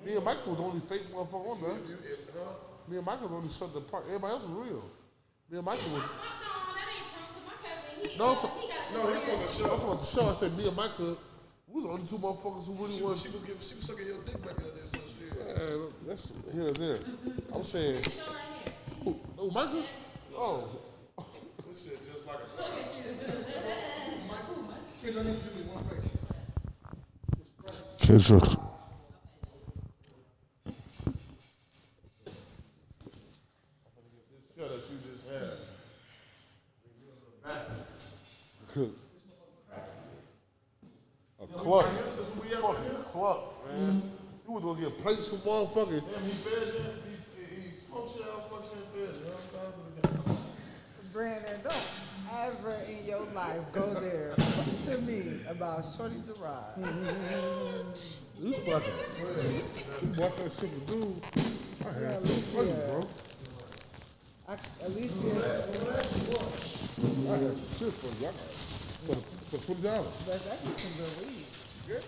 Me and Michael was the only fake motherfucker on there. Me and Michael was only shut the park. Everybody else was real. Me and Michael was. No, he's on the show. I'm talking about the show. I said me and Michael. We was the only two motherfuckers who really was. She was sucking your dick back in there, so shit. Yeah, that's here and there. I'm saying. Oh, Michael? Oh. This shit just like a. Michael, kids don't need to do me one face. Kids are. That you just had. A cluck. Fucking cluck, man. You was gonna get plates from motherfucking. He fed you. He smoked you out, fucks and fed you. Brandon, don't ever in your life go there to me about Shorty the Ride. You was about to. You bought that shit to do. I had some funny, bro. At least I had some shit for you. For $20. that's actually some good weed. Yeah.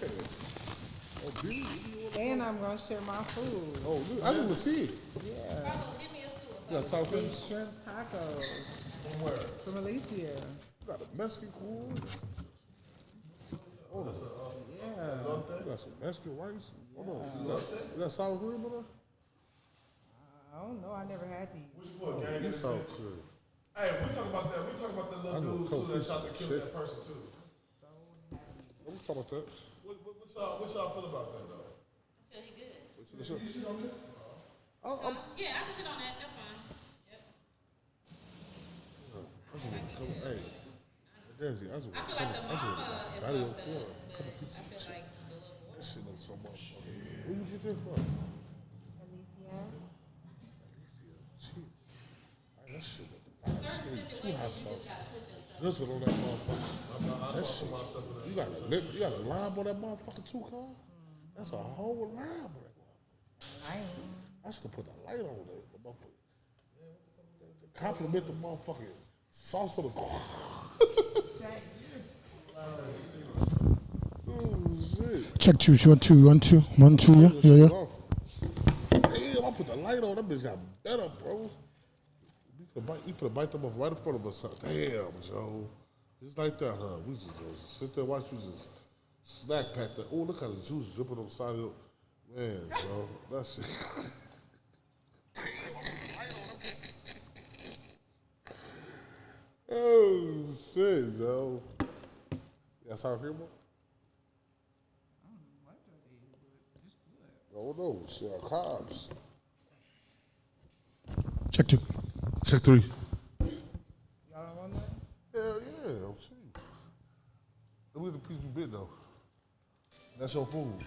Oh, dude. And I'm gonna share my food. Oh, dude. I didn't even see it. Yeah. Give me a stool. You got South Some Philly? shrimp tacos From where? from Alicia. You got a Mexican corn? Hold on. Yeah. You got some Mexican rice? Hold on. You got sour cream on there? I don't know. I never had these. Which one, gang? It's sour cream. Hey, we talk about that. We talk about that little dude too that shot to kill that person too. We talk about that. What y'all feel about that though? I feel he good. You sit on this? Yeah, I can sit on that. That's fine. Yep. Hey, Desi, I just I feel like the mama is want what a the, couple I pieces feel of shit. like the little boy. That shit looks so much. Where you get that from? Alicia. Cheap. That shit look Certain too situations, hot you sauce. just gotta put yourself. This one on that motherfucker. That shit. You got a lime on that motherfucker too, Carl? That's a whole lime on that motherfucker. I should have put the light on the motherfucker. Compliment the motherfucking sauce on the car. Oh shit. Check 2, 1, 2, 1, 2, 1, 2, yeah. Damn, I put the light on. That bitch got better, bro. You finna bite them off right in front of us, huh? Damn, Joe. Just like that, huh? We just sit there, watch you just snack pack that. Oh, look how the juice dripping on the side of it. Man, bro, that shit. Oh, shit, Joe. That's how I feel, bro? Oh, no. Shit, carbs. Check 2. Check 3. Y'all don't want that? Hell yeah, I'm serious. Look at the piece you bit, though. That's your food.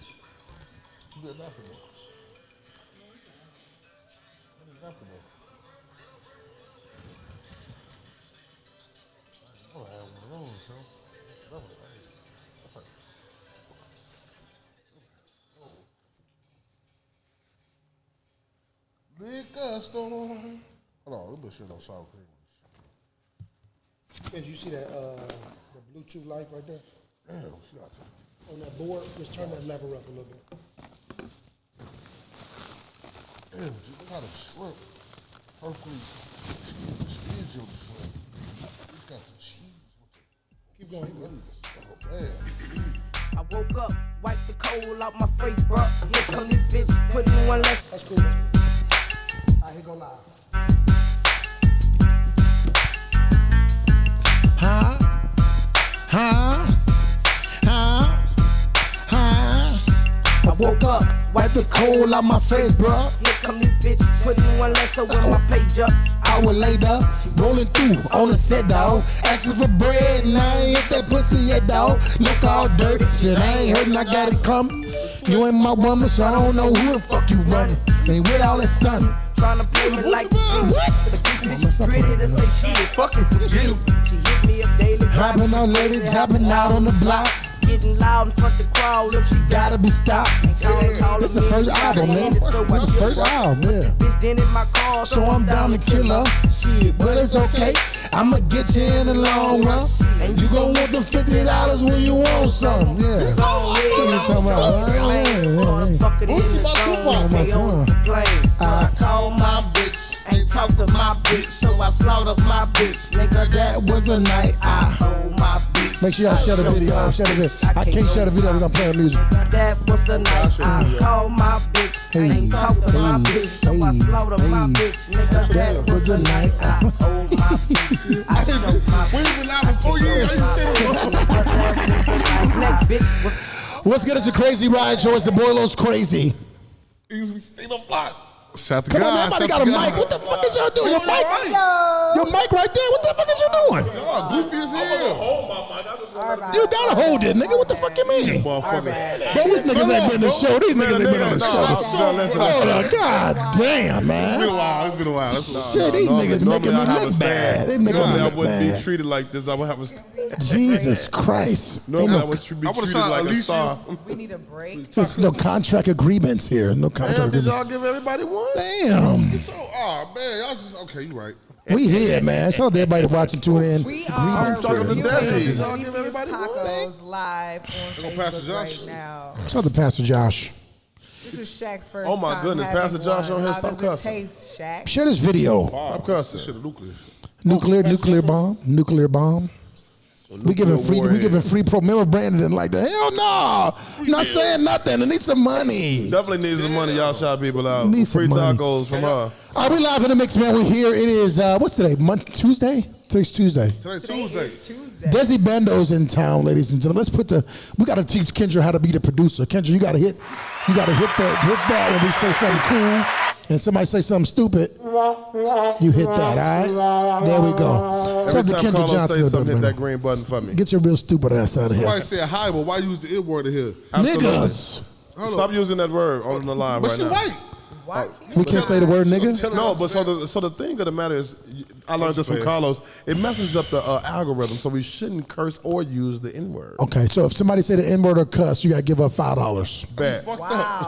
You bit nothing, though. That is nothing, though. I have one of those, yo. That was Liquor store. Hold on, this bitch shit no sour cream on this shit. Did you see that the Bluetooth light right there? Damn, she got to. On that board, just turn that lever up a little bit. Damn, look how the shrimp perfectly skinny on the shrimp. It's got the cheese with the. Keep going. Oh, man. I woke up, wiped the cold out my face, bro. Here come this bitch, put me one less. That's cool. All right, here go live. Huh? Huh? Huh? Huh? I woke up, wiped the cold out my face, bro. Here come this bitch, put me one less so when my page up. Hour later, rolling through on the set, dog. Asking for bread, and I ain't hit that pussy yet, dog. Look all dirt, shit, I ain't hurting, I got it coming. You ain't my woman, so I don't know who the fuck you running. Ain't with all that stunning. Tryna pull me like this bitch. But this bitch pretty to say she ain't fucking for you. She hit me up daily. Hopping on ladies, hopping out on the block. Getting loud in front the crowd, look, she Gotta be stopped. This the first album, man. This the first album, yeah. Bitch dented my car, So I'm down to kill her. Shit, but it's okay. I'ma get you in the long run. You gon' want the $50 when you want something, yeah. What you talking about? Who's my Tupac? much, They on the plane. I call my bitch, ain't talk to my bitch, so I slaughter my bitch. Nigga, That was a night I. hold my bitch. Make sure y'all share the video. Share the video. I can't share the video because I'm playing music. That was the night I call my bitch, ain't talk to my bitch, so I slaughter my bitch. Nigga, that was the night I hold my bitch. I show my We ain't been out for 4 years. next bitch was What's good? It's a Crazy Ride Show. It's the Boilos Crazy. We stayed up block. Shout to Come on, God. everybody got a mic. What the fuck is y'all doing? Your mic? Your mic right there. What the fuck is you doing? Y'all goofy as hell. Hold my mic. I just want You gotta hold it, nigga. What the fuck you mean? Motherfucker. Bro, these niggas ain't been on the show. These niggas ain't been on the show. No, Hold on. God damn, It's been a man. while. It's been a while. That's Shit, these niggas making me look bad. They making Normally me I look wouldn't be bad. treated like this. I would have a stand. Jesus Christ. Ain't Normally I no, would be treated like a star. We need a break. there's no contract agreements here. No Damn, contract did agreements. y'all give everybody one? Damn. So, oh man, y'all just okay. You right. We here, man. Shout out to everybody watching, tuning in. We are talking to reviewing Desi. Y'all Delicious give everybody one? Tacos live on gonna pass to Facebook Josh? right now. Shout out to Pastor Josh. This is Shaq's first Oh, my time goodness, having Pastor Josh one. on here, How stop does cussing. it taste, Shaq? Share this video. Stop cussing. Shit, nuclear. Nuclear bomb. Nuclear bomb. We giving free. We giving free pro. Remember Brandon didn't like that. Hell no. I'm not saying nothing. I need some money. Definitely needs some money. Y'all shout people out. Need some Free money. tacos from her. All right, we live in the mix, man. We're here. It is what's today? Tuesday. Today's Tuesday. Today's Today Tuesday. is Tuesday. Desi Bando's in town, ladies and gentlemen. We got to teach Kendra how to be the producer. Kendra, you got to hit that when we say something cool and somebody say something stupid. You hit that, all right? There we go. Shout out Every to time Kendra Carlos Johnson. say in the something, hit building, that man. green button for me. Get your real stupid ass out of here. Somebody said hi, but why use the N word in here? Absolutely. Niggas. Stop using that word on the line But right she now. white. Why? We can't say the word nigga? No, but so the thing of the matter is, I learned this from fair. Carlos. It messes up the algorithm, so we shouldn't curse or use the N word. Okay, so if somebody say the N word or cuss, you got to give up $5. Bad. Fucked Wow.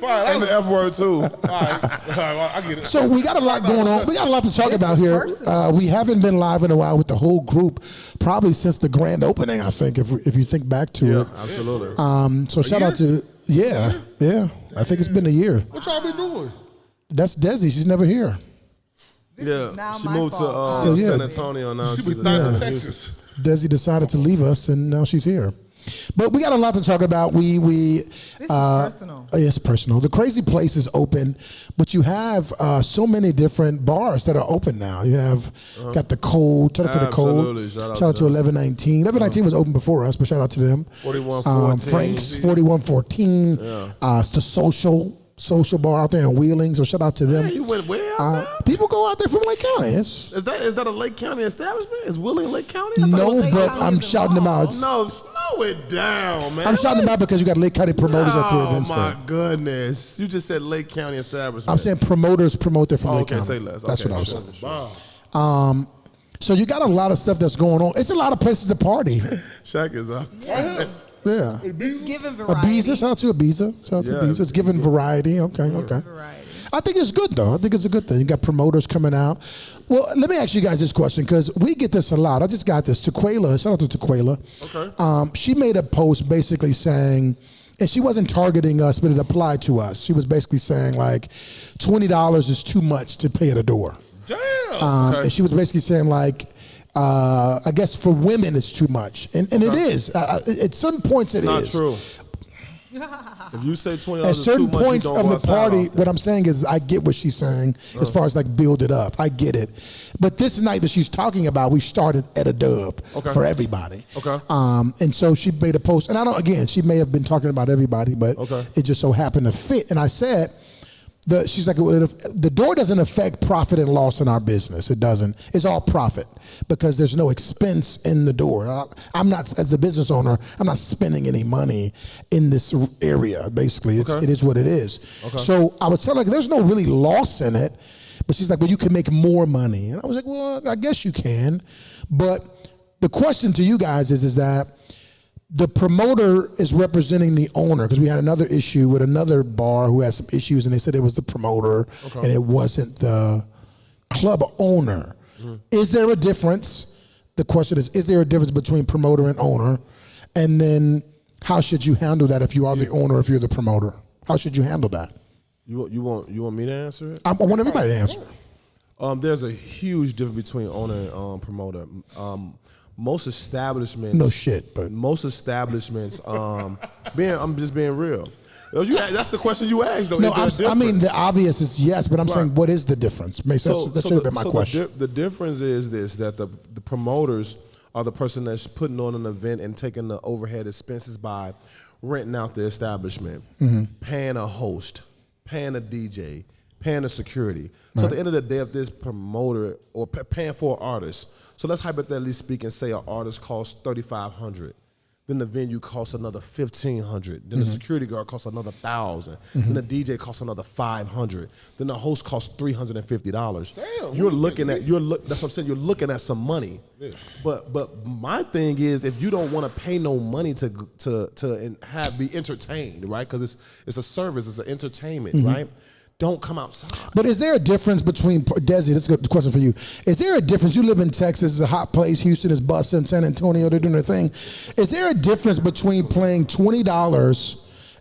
Fine. And the F word too. All right, well, I get it. So we got a lot going on. We got a lot to talk This about is here. personal. We haven't been live in a while with the whole group, probably since the grand opening. I think if you think back to Yeah, it. absolutely. So shout out to yeah. I think it's been a year. What y'all been doing? That's Desi. She's never here. Yeah, now she my moved to fault. So, yeah. San Antonio now. She She's was in down in Houston. Texas. Desi decided to leave us, and now she's here. But we got a lot to talk about. This is personal. It's personal. The Crazy Place is open, but you have so many different bars that are open now. You have got the Cold. Shout out to the Cold. Absolutely. Shout out to to them. 1119. 1119 was open before us, but shout out to them. 4114. Frank's 4114. The Social Bar out there in Wheeling. So shout out to them. Hey, you went way out there? People go out there from Lake County. It's, Is that a Lake County establishment? Is Wheeling Lake County? I thought it no, was- Lake but County I'm is shouting them out. involved. No, slow it down, man. I'm shouting them out because you got Lake County promoters at their events Oh my there. goodness! You just said Lake County establishment. I'm saying promoters promote there from Lake okay, County. say less. That's Okay, what I was sure, saying. sure. So you got a lot of stuff that's going on. It's a lot of places to party. Shaq is up. Yeah. It's given variety. Ibiza, shout out to Ibiza. Shout out to Yeah. Ibiza. It's giving variety. Okay. Variety. I think it's good though. I think it's a good thing. You got promoters coming out. Well, let me ask you guys this question because we get this a lot. I just got this. Tequila, shout out to Tequila. Okay. She made a post basically saying, and she wasn't targeting us, but it applied to us. She was basically saying like, $20 is too much to pay at a door. Damn. And she was basically saying like, I guess for women it's too much, and it is. At some points it is. Not true. If you say $20 At is too certain much, points you of don't go the outside party, often. what I'm saying is I get what she's saying as far as like build it up. I get it. But this night that she's talking about, we started at a dub for everybody. Okay. And so she made a post, and I don't, again, she may have been talking about everybody, but Okay. it just so happened to fit. And I said, she's like, well, the door doesn't affect profit and loss in our business. It doesn't. It's all profit because there's no expense in the door. I'm not, as a business owner, I'm not spending any money in this area. Basically, it is what it is. So I was telling her, there's no really loss in it. But she's like, well, you can make more money. And I was like, well, I guess you can. But the question to you guys is that the promoter is representing the owner because we had another issue with another bar who had some issues and they said it was the promoter and it wasn't the club owner. Is there a difference? The question is there a difference between promoter and owner? And then how should you handle that if you are the owner, if you're the promoter? How should you handle that? You want me to answer it? I want everybody to answer. There's a huge difference between owner and promoter. Most establishments, No shit, but most establishments, I'm just being real. That's the question you asked, though. no, Is there a I mean the difference? obvious is yes, but I'm saying what is the difference? That should have been my question. The difference is this: that the promoters are the person that's putting on an event and taking the overhead expenses by renting out the establishment, paying a host, paying a DJ, paying a security. So at the end of the day, if this promoter or paying for an artist, so let's hypothetically speak and say an artist costs $3,500. Then the venue costs another $1,500. Then the security guard costs another $1,000. Then the DJ costs another $500. Then the host costs $350. Damn, You're looking at that's what I'm saying. You're looking at some money. Yeah. But my thing is, if you don't want to pay no money to be entertained, right? Because it's a service, it's an entertainment, right? Don't come outside. But is there a difference between Desi? This is a good question for you. Is there a difference? You live in Texas, it's a hot place. Houston is busting. San Antonio, they're doing their thing. Is there a difference between playing $20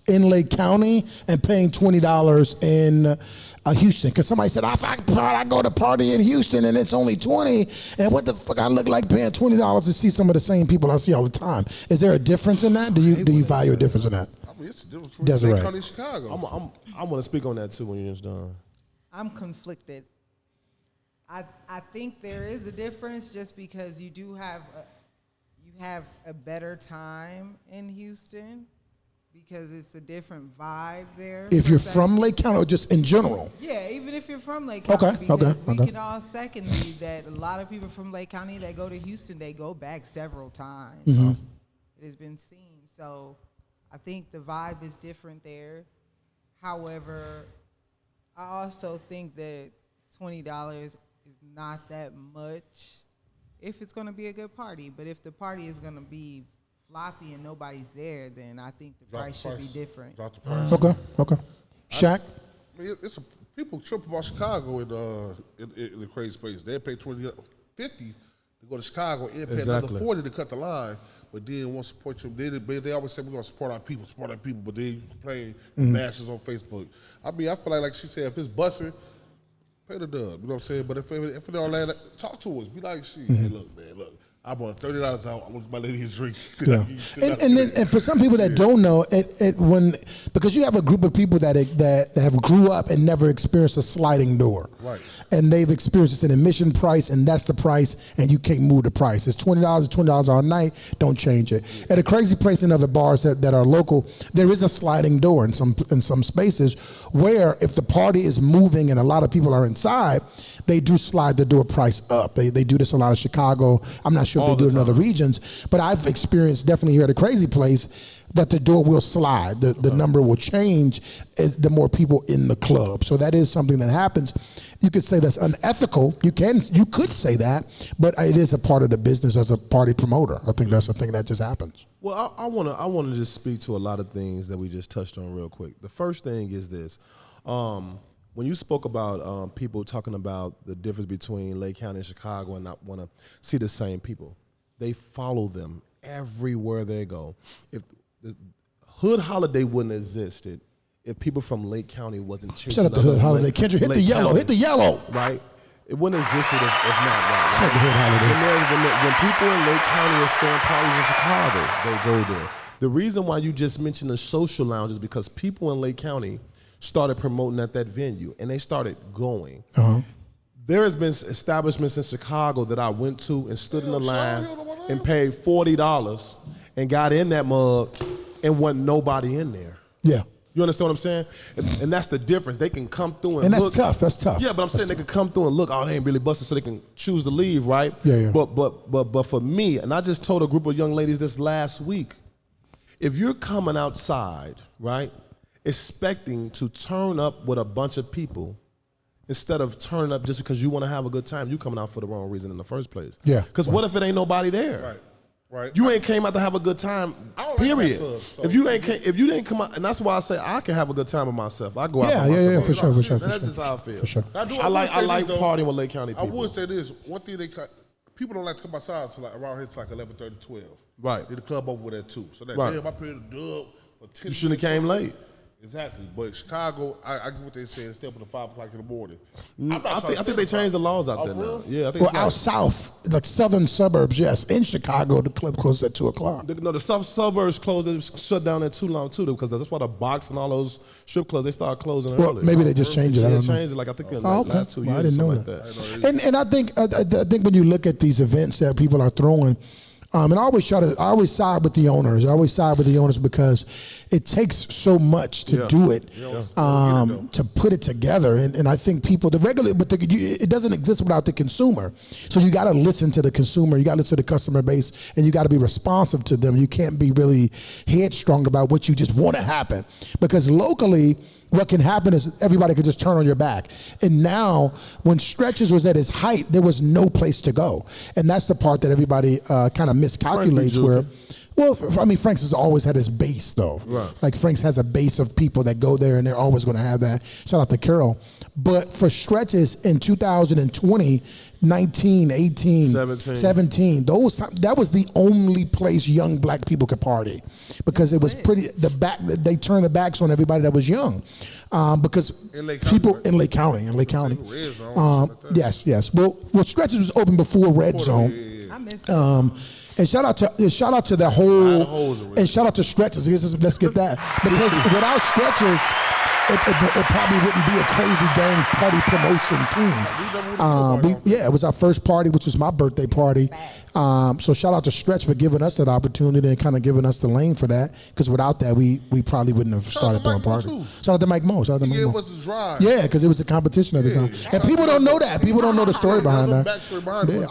in Lake County and paying $20 in Houston? Because somebody said, I go to party in Houston and it's only $20, and what the fuck I look like paying $20 to see some of the same people I see all the time. Is there a difference in that? Do you value a difference in that? I mean, it's the difference between Desiree. Lake County and Chicago. I want to speak on that too when you're just done. I'm conflicted. I think there is a difference just because you do have a better time in Houston because it's a different vibe there. If you're from Lake County or just in general? Yeah, even if you're from Lake Okay, County, because we okay. can all second you that a lot of people from Lake County that go to Houston, they go back several times. It has been seen. So I think the vibe is different there. However, I also think that $20 is not that much if it's going to be a good party. But if the party is going to be floppy and nobody's there, then I think the price should be different. Drop the price. Okay. Shaq? I mean, people trip about Chicago in the crazy space. They pay $50 to go to Chicago and pay another $40 to cut the line. But then won't support you. They always say we're gonna support our people, but they complain and bashes on Facebook. I mean, I feel like she said, if it's busting, pay the dub. You know what I'm saying? But if it don't land, talk to us. Be like, hey, look, man, I bought $30 out. I want my lady a drink. Yeah. And for some people that don't know, because you have a group of people that have grew up and never experienced a sliding door, right? And they've experienced an admission price, and that's the price, and you can't move the price. It's $20 all night. Don't change it. At a crazy place in other bars that are local, there is a sliding door in some spaces where if the party is moving and a lot of people are inside, they do slide the door price up. They do this a lot in Chicago. I'm not sure if they do it in other regions, but I've experienced definitely here at a crazy place that the door will slide. The number will change as the more people in the club. So that is something that happens. You could say that's unethical. You could say that, but it is a part of the business as a party promoter. I think that's a thing that just happens. Well, I want to just speak to a lot of things that we just touched on real quick. The first thing is this. When you spoke about people talking about the difference between Lake County and Chicago and not want to see the same people, they follow them everywhere they go. If the Hood Holiday wouldn't have existed if people from Lake County wasn't chasing. Shut up the Hood Holiday. Kendrick, hit the yellow. Hit the yellow. Right? It wouldn't have existed if not that. Shut up the Hood Holiday. When people in Lake County are throwing parties in Chicago, they go there. The reason why you just mentioned the social lounge is because people in Lake County started promoting at that venue, and they started going. There has been establishments in Chicago that I went to and stood in the line and paid $40 and got in that mug and wasn't nobody in there. Yeah. You understand what I'm saying? And that's the difference. They can come through and that's look. tough. That's tough. Yeah, but I'm saying they can come through and look, oh, they ain't really busted, so they can choose to leave, right? Yeah. But for me, and I just told a group of young ladies this last week, if you're coming outside, right, expecting to turn up with a bunch of people instead of turning up just because you want to have a good time, you coming out for the wrong reason in the first place. Yeah. Because what if it ain't nobody there? Right. You ain't came out to have a good time. Period. If you didn't come out, and that's why I say I can have a good time with myself. I go out by myself. Yeah, for sure. That's just how I feel. For sure. I like partying with Lake County people. I would say this. One thing people don't like to come outside till around here till 11:30, 12. Right. Then the club over with at 2. So that Right. damn, I paid a dub for 10. You shouldn't have came late. Exactly, but Chicago, I get what they're saying. Stay up at 5 o'clock in the morning. I think they changed the laws out there now. Yeah, I think Well, it's like, out south, like southern suburbs, yes. In Chicago, the club closes at 2 o'clock. the suburbs closed. They shut down at too long too, because that's why the box and all those strip clubs they started closing Well, early. maybe they just changed it. I They don't know. changed it like I think in Oh, like okay. last 2 Well, years. I didn't know something that. like that. And I think when you look at these events that people are throwing, and I always side with the owners. I always side with the owners because it takes so much to do it, to put it together. And I think people, it doesn't exist without the consumer. So you got to listen to the consumer. You got to listen to the customer base, and you got to be responsive to them. You can't be really headstrong about what you just want to happen, because locally, what can happen is everybody could just turn on your back. And now, when Stretches was at his height, there was no place to go. And that's the part that everybody kind of miscalculates where, well, I mean, Frank's has always had his base, though. Right. Like, Frank's has a base of people that go there, and they're always going to have that. Shout out to Carol. But for Stretches in 2020, 19, 18, 17, that was the only place young black people could party, because it was they turned their backs on everybody that was young, because people in Lake County, yes. Well, Stretches was open before Red Zone. I missed it. And shout out to the whole, and shout out to Stretches. Let's get that, because without Stretches, it probably wouldn't be a crazy gang party promotion team. It was our first party, which was my birthday party. So shout out to Stretch for giving us that opportunity and kind of giving us the lane for that, because without that, we probably wouldn't have started throwing party. Shout out to Mike Mo. Shout out to Mike Mo. Was a drive. Yeah, because it was a competition at the time. And people don't know that. People don't know the story behind that.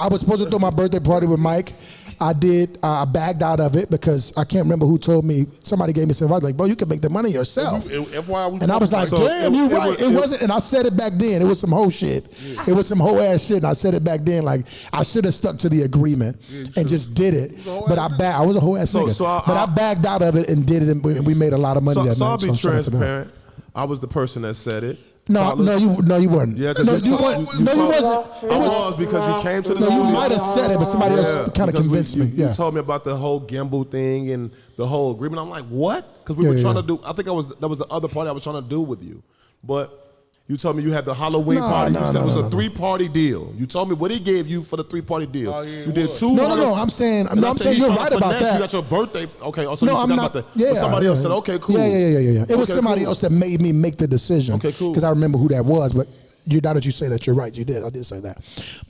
I was supposed to throw my birthday party with Mike. I did. I bagged out of it because I can't remember who told me. Somebody gave me some advice, like, bro, you can make the money yourself. And I was like, damn, you're right. It wasn't, and I said it back then. It was some whole shit. It was some whole ass shit, and I said it back then. Like, I should have stuck to the agreement and just did it. But I was a whole ass nigga. But I bagged out of it and did it, and we made a lot of money that night. So I'll be transparent. I was the person that said it. No, you weren't. Yeah, because you wasn't. It was because you came to the studio. studio. You might have said it, but somebody else kind of convinced me. You told me about the whole Gimbal thing and the whole agreement. I'm like, what? Because we were trying to do. I think that was the other party I was trying to do with you, but. You told me you had the Halloween party. You said it was a 3-party deal. You told me what he gave you for the 3-party deal. You did 2. No. I'm saying you're right about that. You got your birthday. Okay. Also, you forgot about that. Somebody else said, okay, cool. Yeah. It was somebody else that made me make the decision. Okay, cool. Because I remember who that was. But now that you say that, you're right. You did. I did say that.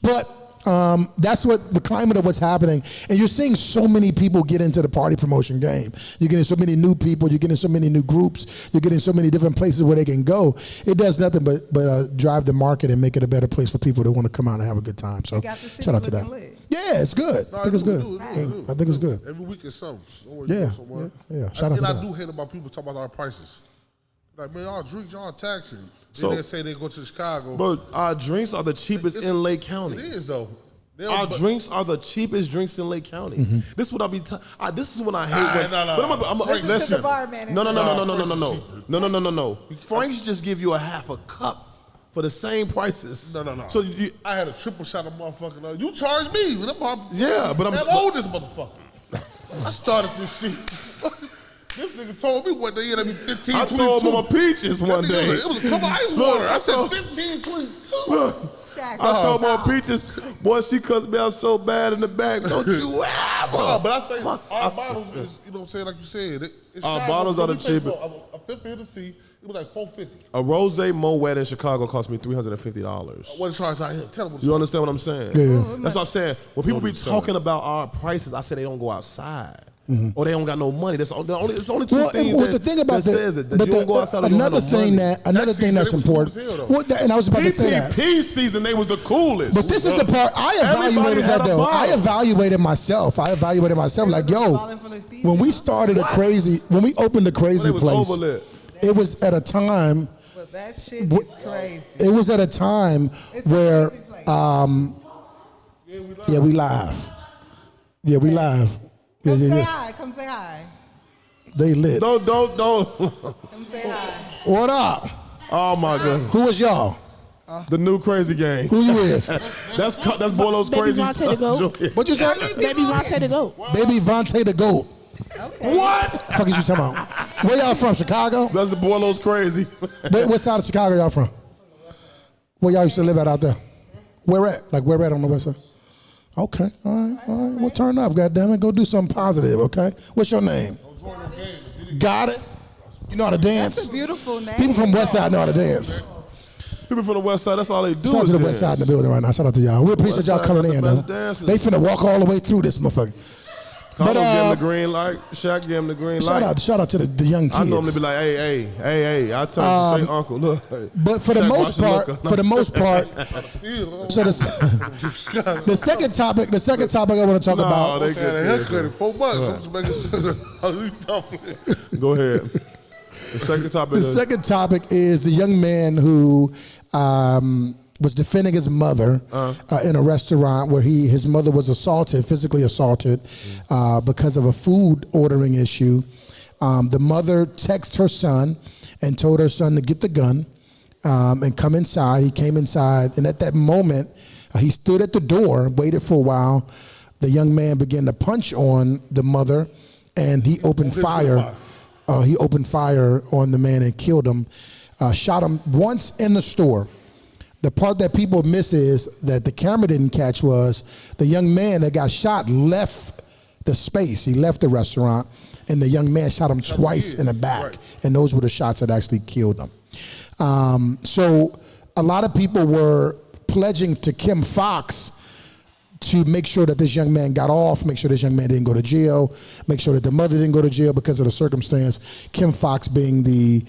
But that's what the climate of what's happening. And you're seeing so many people get into the party promotion game. You're getting so many new people. You're getting so many new groups. You're getting so many different places where they can go. It does nothing but drive the market and make it a better place for people that want to come out and have a good time. So shout out to that. Yeah, it's good. I think it's good. I think it's good. Every week is something. Yeah. Shout out to that. And I do hate about people talking about our prices. Like, man, y'all drink, y'all taxing. Then they say they go to Chicago. Bro, our drinks are the cheapest in Lake County. It is, though. Our drinks are the cheapest drinks in Lake County. This is what I be. This is what I hate. Listen. No. Frank's just give you a half a cup for the same prices. No. So I had a triple shot of motherfucker. You charged me. Yeah, but I'm oldest motherfucker. I started this shit. This nigga told me one day it'd be 15, I 22. told Mama Peaches one day. It was a cup of ice water. I said 15, 22. I told Mama Peaches, boy, she cussed me out so bad in the back. Don't you ever. No, but I say our bottles is, you know what I'm saying, like you said. Our bottles are the cheapest. A fifth of Hennessy, it was like $4.50. A Rose Moet in Chicago cost me $350. What charge out here? Tell them what you understand what I'm saying? Yeah. That's what I'm saying. When people be talking about our prices, I say they don't go outside. Or they don't got no money. It's only two things that says it. That you don't go outside. Another thing that's important. And I was about to say that. PPP season, they was the coolest. But this is the part I evaluated that though. I evaluated myself. Like, yo, when we started when we opened the crazy place, it was at a time. But that shit is crazy. It was at a time where, we live. Yeah, we live. Come say hi. Come say hi. They lit. Don't. Come say hi. What up? Oh my God. Who is y'all? The new crazy gang. Who you is? That's Bolo's crazy stuff. What you say? Baby Vontae the GOAT. Baby Vontae the GOAT. Okay. What? The fuck is you talking about? Where y'all from? Chicago? That's the Boileau's crazy. What side of Chicago y'all from? Where y'all used to live at out there? Where at? Like where at on the west side? Okay, all right. Well, turn up, goddammit. Go do something positive, okay? What's your name? Goddess. You know how to dance? That's a beautiful name. People from west side know how to dance. People from the west side, that's all they do Shout out is to the west side in the building right now. Shout out to y'all. We appreciate West y'all side coming got in. the best though. dancers. They finna walk all the way through this motherfucker. Carlos But, give him the green light. Shaq give him the green light. Shout out to the young kids. I normally be like, hey. I turn to straight uncle. Look. But for the Shaq, most watch part, look. so the second topic I want to talk about. they I had a haircut in 4 months. I'm just making sure. Go ahead. The second topic. The second topic is the young man who was defending his mother in a restaurant where his mother was physically assaulted because of a food ordering issue. The mother texted her son and told her son to get the gun and come inside. He came inside, and at that moment, he stood at the door, waited for a while. The young man began to punch on the mother, and he opened fire. He opened fire on the man and killed him. Shot him once in the store. The part that people miss is that the camera didn't catch was the young man that got shot left the space. He left the restaurant, and the young man shot him twice in the back, and those were the shots that actually killed him. So a lot of people were pledging to Kim Fox to make sure that this young man got off, make sure this young man didn't go to jail, make sure that the mother didn't go to jail because of the circumstance. Kim Fox being the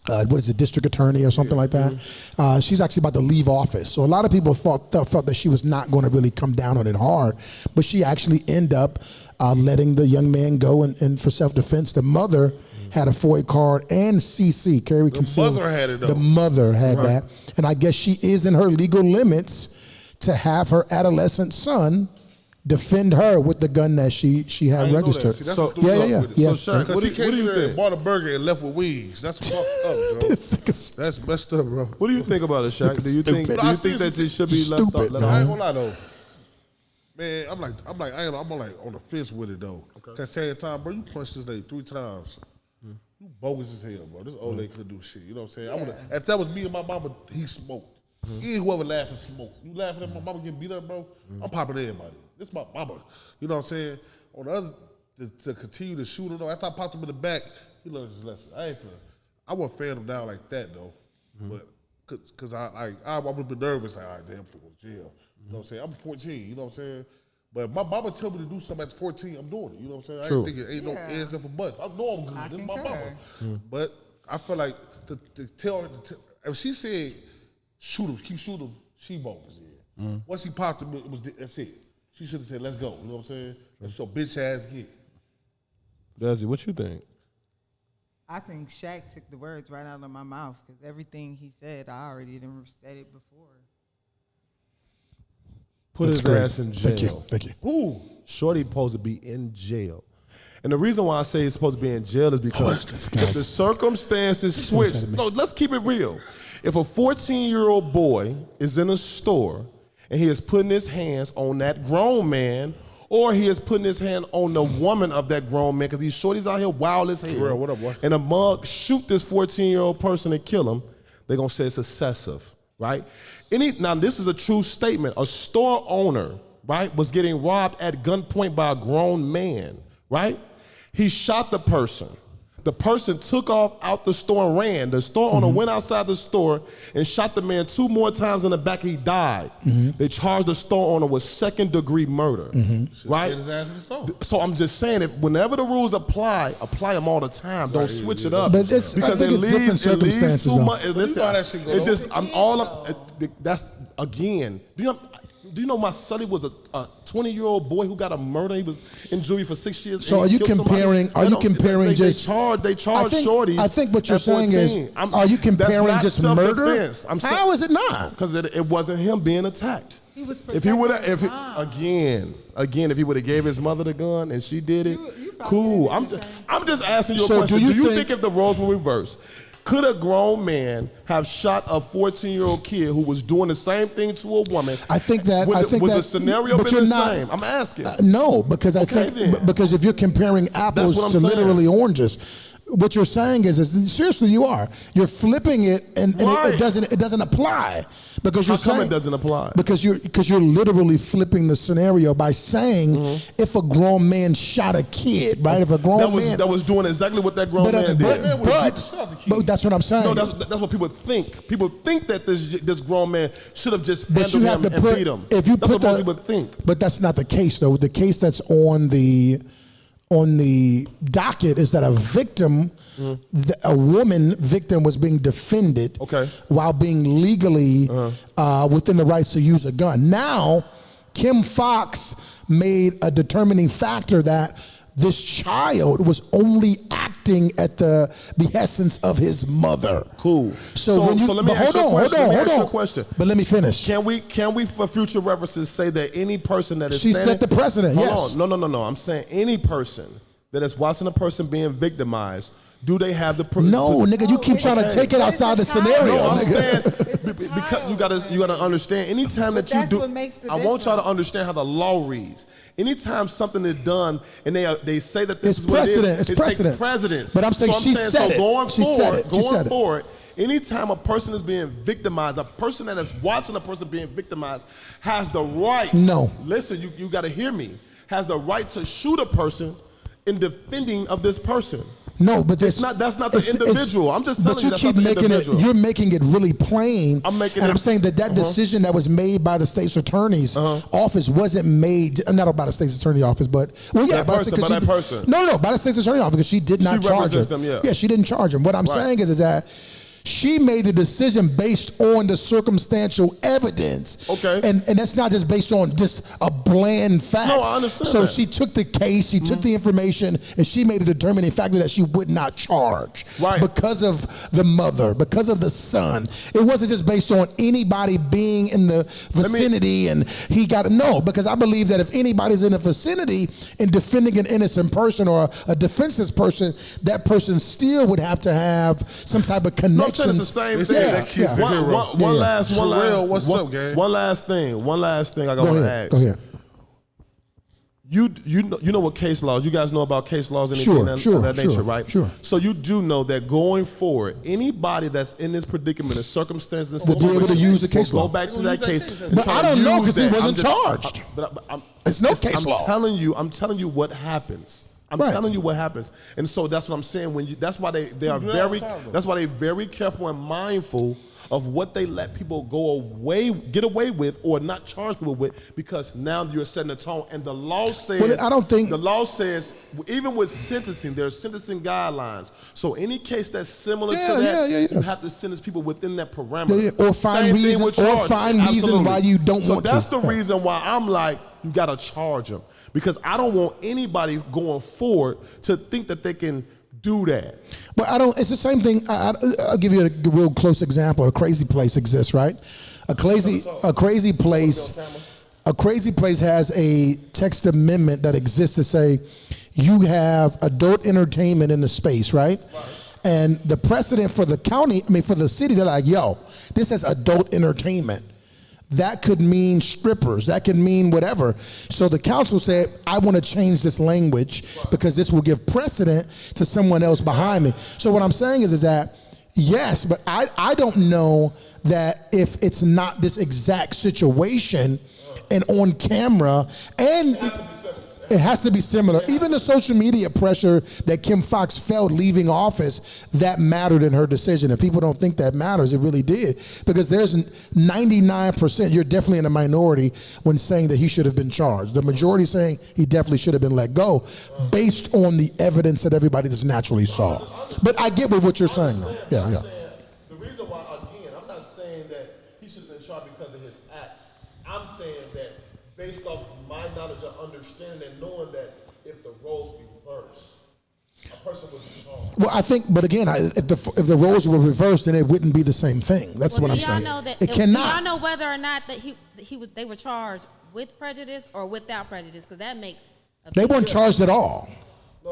what is it, district attorney or something like that. She's actually about to leave office. So a lot of people felt that she was not going to really come down on it hard, but she actually ended up letting the young man go and for self-defense. The mother had a FOIA card and CC, carry concealed. mother had it, though. The mother had that. And I guess she is in her legal limits to have her adolescent son defend her with the gun that she had registered. See, that's So- what threw me Yeah. off with it. So, Shaq, Because what he do came you in there and think? bought a burger and left with wings. That's fucked up, bro. That's messed up, bro. What do you think about it, Shaq? Do you think that it should be left Stupid, up? man. I ain't gonna lie though. Man, I'm like on the fence with it though. Okay. Cause same time, bro, you punched this lady 3 times. You bogus as hell, bro. This old lady could do shit. You know what I'm saying? If that was me and my mama, he smoked. He ain't whoever laugh and smoke. You laughing at my mama getting beat up, bro? I'm popping everybody. This my mama. You know what I'm saying? On the other, to continue to shoot him though, after I popped him in the back, he learned his lesson. I wouldn't fan him down like that though. But cause I would have been nervous. Like, all right, damn, I'm going to jail. You know what I'm saying? I'm 14. You know what I'm saying? But if my mama tell me to do something at 14, I'm doing it. You know what I'm saying? True. I ain't thinking ain't no ends up for butts. I know I'm good. I This is my concur. mama. But I feel like to tell her, if she said shoot him, keep shooting him, she bogus. Yeah. Once he popped him, that's it. She should have said, let's go. You know what I'm saying? That's your bitch ass get. Desi, what you think? I think Shaq took the words right out of my mouth because everything he said, I already done said it before. Put That's his great. ass in jail. Thank you. Ooh, Shorty supposed to be in jail. And the reason why I say he's supposed to be in jail is because if the circumstances switch, no, let's keep it real. If a 14-year-old boy is in a store and he is putting his hands on that grown man, or he is putting his hand on the woman of that grown man, because these shorties out here wild as hell. Bro, what up, boy? And a mug shoot this 14-year-old person and kill him, they're gonna say it's excessive, right? Now this is a true statement. A store owner, right, was getting robbed at gunpoint by a grown man, right? He shot the person. The person took off out the store and ran. The store owner went outside the store and shot the man 2 more times in the back. He died. They charged the store owner with second-degree murder, right? Get his ass in the store. So I'm just saying, if whenever the rules apply them all the time. Don't switch it up. But I think it's different circumstances, too though. much. Listen, how that shit go, it's though? just that's again. Do you know my sonny was a 20-year-old boy who got a murder? He was in jury for 6 years. So and he are you killed somebody. comparing? Are you comparing they just? charge shorties? I think what you're at saying 14. is, are you comparing that's not just murder? self-defense. How is it not? Because it wasn't him being attacked. He was If he would have, protecting his mom. if he would have gave his mother the gun and she did it, You probably cool. did the same. I'm just asking you a So question. do you Do you think- think if the roles were reversed, Could a grown man have shot a 14-year-old kid who was doing the same thing to a woman? I think that. Would I the, think would that. the scenario but been you're the not, same? I'm asking. No, because I Okay, think then. because if you're comparing apples what I'm to saying. literally oranges, what you're saying is seriously you are. You're flipping it, and Right. it doesn't apply because How you're come saying it doesn't apply? because you're literally flipping the scenario by saying if a grown man shot a kid, right? If a grown man that was doing exactly what that grown man did. but that's what I'm saying. No, that's what people think. People think that this grown man should have just But you handled have him to and put beat him. if you that's put what most the, people think. But that's not the case though. The case that's on the docket is that a victim, a woman victim, was being defended while being legally within the rights to use a gun. Now, Kim Fox made a determining factor that this child was only acting at the behestance of his mother. Cool. So when you, let me but ask you a question. Let me ask you a hold on. question. But let me finish. Can we for future references say that any person that is She standing, set the precedent, Hold yes. on. No. I'm saying any person that is watching a person being victimized, do they have the No, nigga, you keep trying to take it outside the scenario. No, I'm nigga. saying because you gotta understand. Anytime that you that's do, what makes the I want y'all to difference. understand how the law reads. Anytime something is done and they say that this It's is what precedent, it is, it's precedent. takes precedence. But I'm saying she said it. Going She said forward, it. She said it. going forward, anytime a person is being victimized, a person that is watching a person being victimized has the right. No. Listen, you got to hear me. Has the right to shoot a person in defending of this person. No, but That's not the individual. I'm just telling but you you that's keep not the making individual. you're making it really plain. I'm making and it- I'm saying that decision that was made by the state's attorney's office wasn't made, not by the state's attorney office, but By that person. No, by the state's attorney office because she did not She charge him. represents them, yeah. Yeah, she didn't charge him. What I'm saying is that she made the decision based on the circumstantial evidence. Okay. And that's not just based on just a bland fact. No, I understand So that. she took the case, she took the information, and she made a determining factor that she would not charge. Right. Because of the mother, because of the son. It wasn't just based on anybody being in the vicinity and he got no, because I believe that if anybody's in the vicinity and defending an innocent person or a defenseless person, that person still would have to have some type of No, I'm connection. saying it's the same thing. Yeah, that kid's yeah. a hero. One last Sherelle, what's up, gang? One last thing I Go want to ahead. ask. Go ahead. You know what case laws? You guys know about case laws and Sure, anything sure, of that nature, sure, right? sure. So you do know that going forward, anybody that's in this predicament, the circumstances, Will be able to use the case will law. go back to that case. But I don't know because he wasn't charged. charged. It's no case law. I'm telling you what happens. I'm Right. telling you what happens. And so that's what I'm saying. That's why they are do that all very. the time, though. That's why they're very careful and mindful of what they let people get away with, or not charge people with, because now you're setting the tone. And the law says. Well, I don't think- the law says even with sentencing, there's sentencing guidelines. So any case that's similar Yeah, to that, yeah. you have to sentence people within that parameter. Yeah, or find Same thing reason- with or charging. find reason Absolutely. why you don't so want to. that's the Yeah. reason why I'm like, you got to charge them, because I don't want anybody going forward to think that they can do that. But I don't. It's the same thing. I'll give you a real close example. A crazy place exists, right? A crazy place. A crazy place has a text amendment that exists to say you have adult entertainment in the space, right? And the precedent for the county, for the city, they're like, yo, this is adult entertainment. That could mean strippers. That could mean whatever. So the council said, I want to change this language because this will give precedent to someone else behind me. So what I'm saying is that, yes, but I don't know that if it's not this exact situation and on camera, and it has to be similar. Even the social media pressure that Kim Fox felt leaving office, that mattered in her decision. If people don't think that matters, it really did. Because there's 99%, you're definitely in a minority when saying that he should have been charged. The majority saying he definitely should have been let go based on the evidence that everybody just naturally saw. But I get what you're saying. Yeah, yeah. The reason why, again, I'm not saying that he should have been charged because of his acts. I'm saying that based off my knowledge of understanding and knowing that if the roles reverse, a person would be charged. Well, I think, but again, if the roles were reversed, then it wouldn't be the same thing. That's what I'm do y'all saying. know that? It Do y'all cannot. know whether or not that they were charged with prejudice or without prejudice? Because that makes a They big weren't difference. charged at all.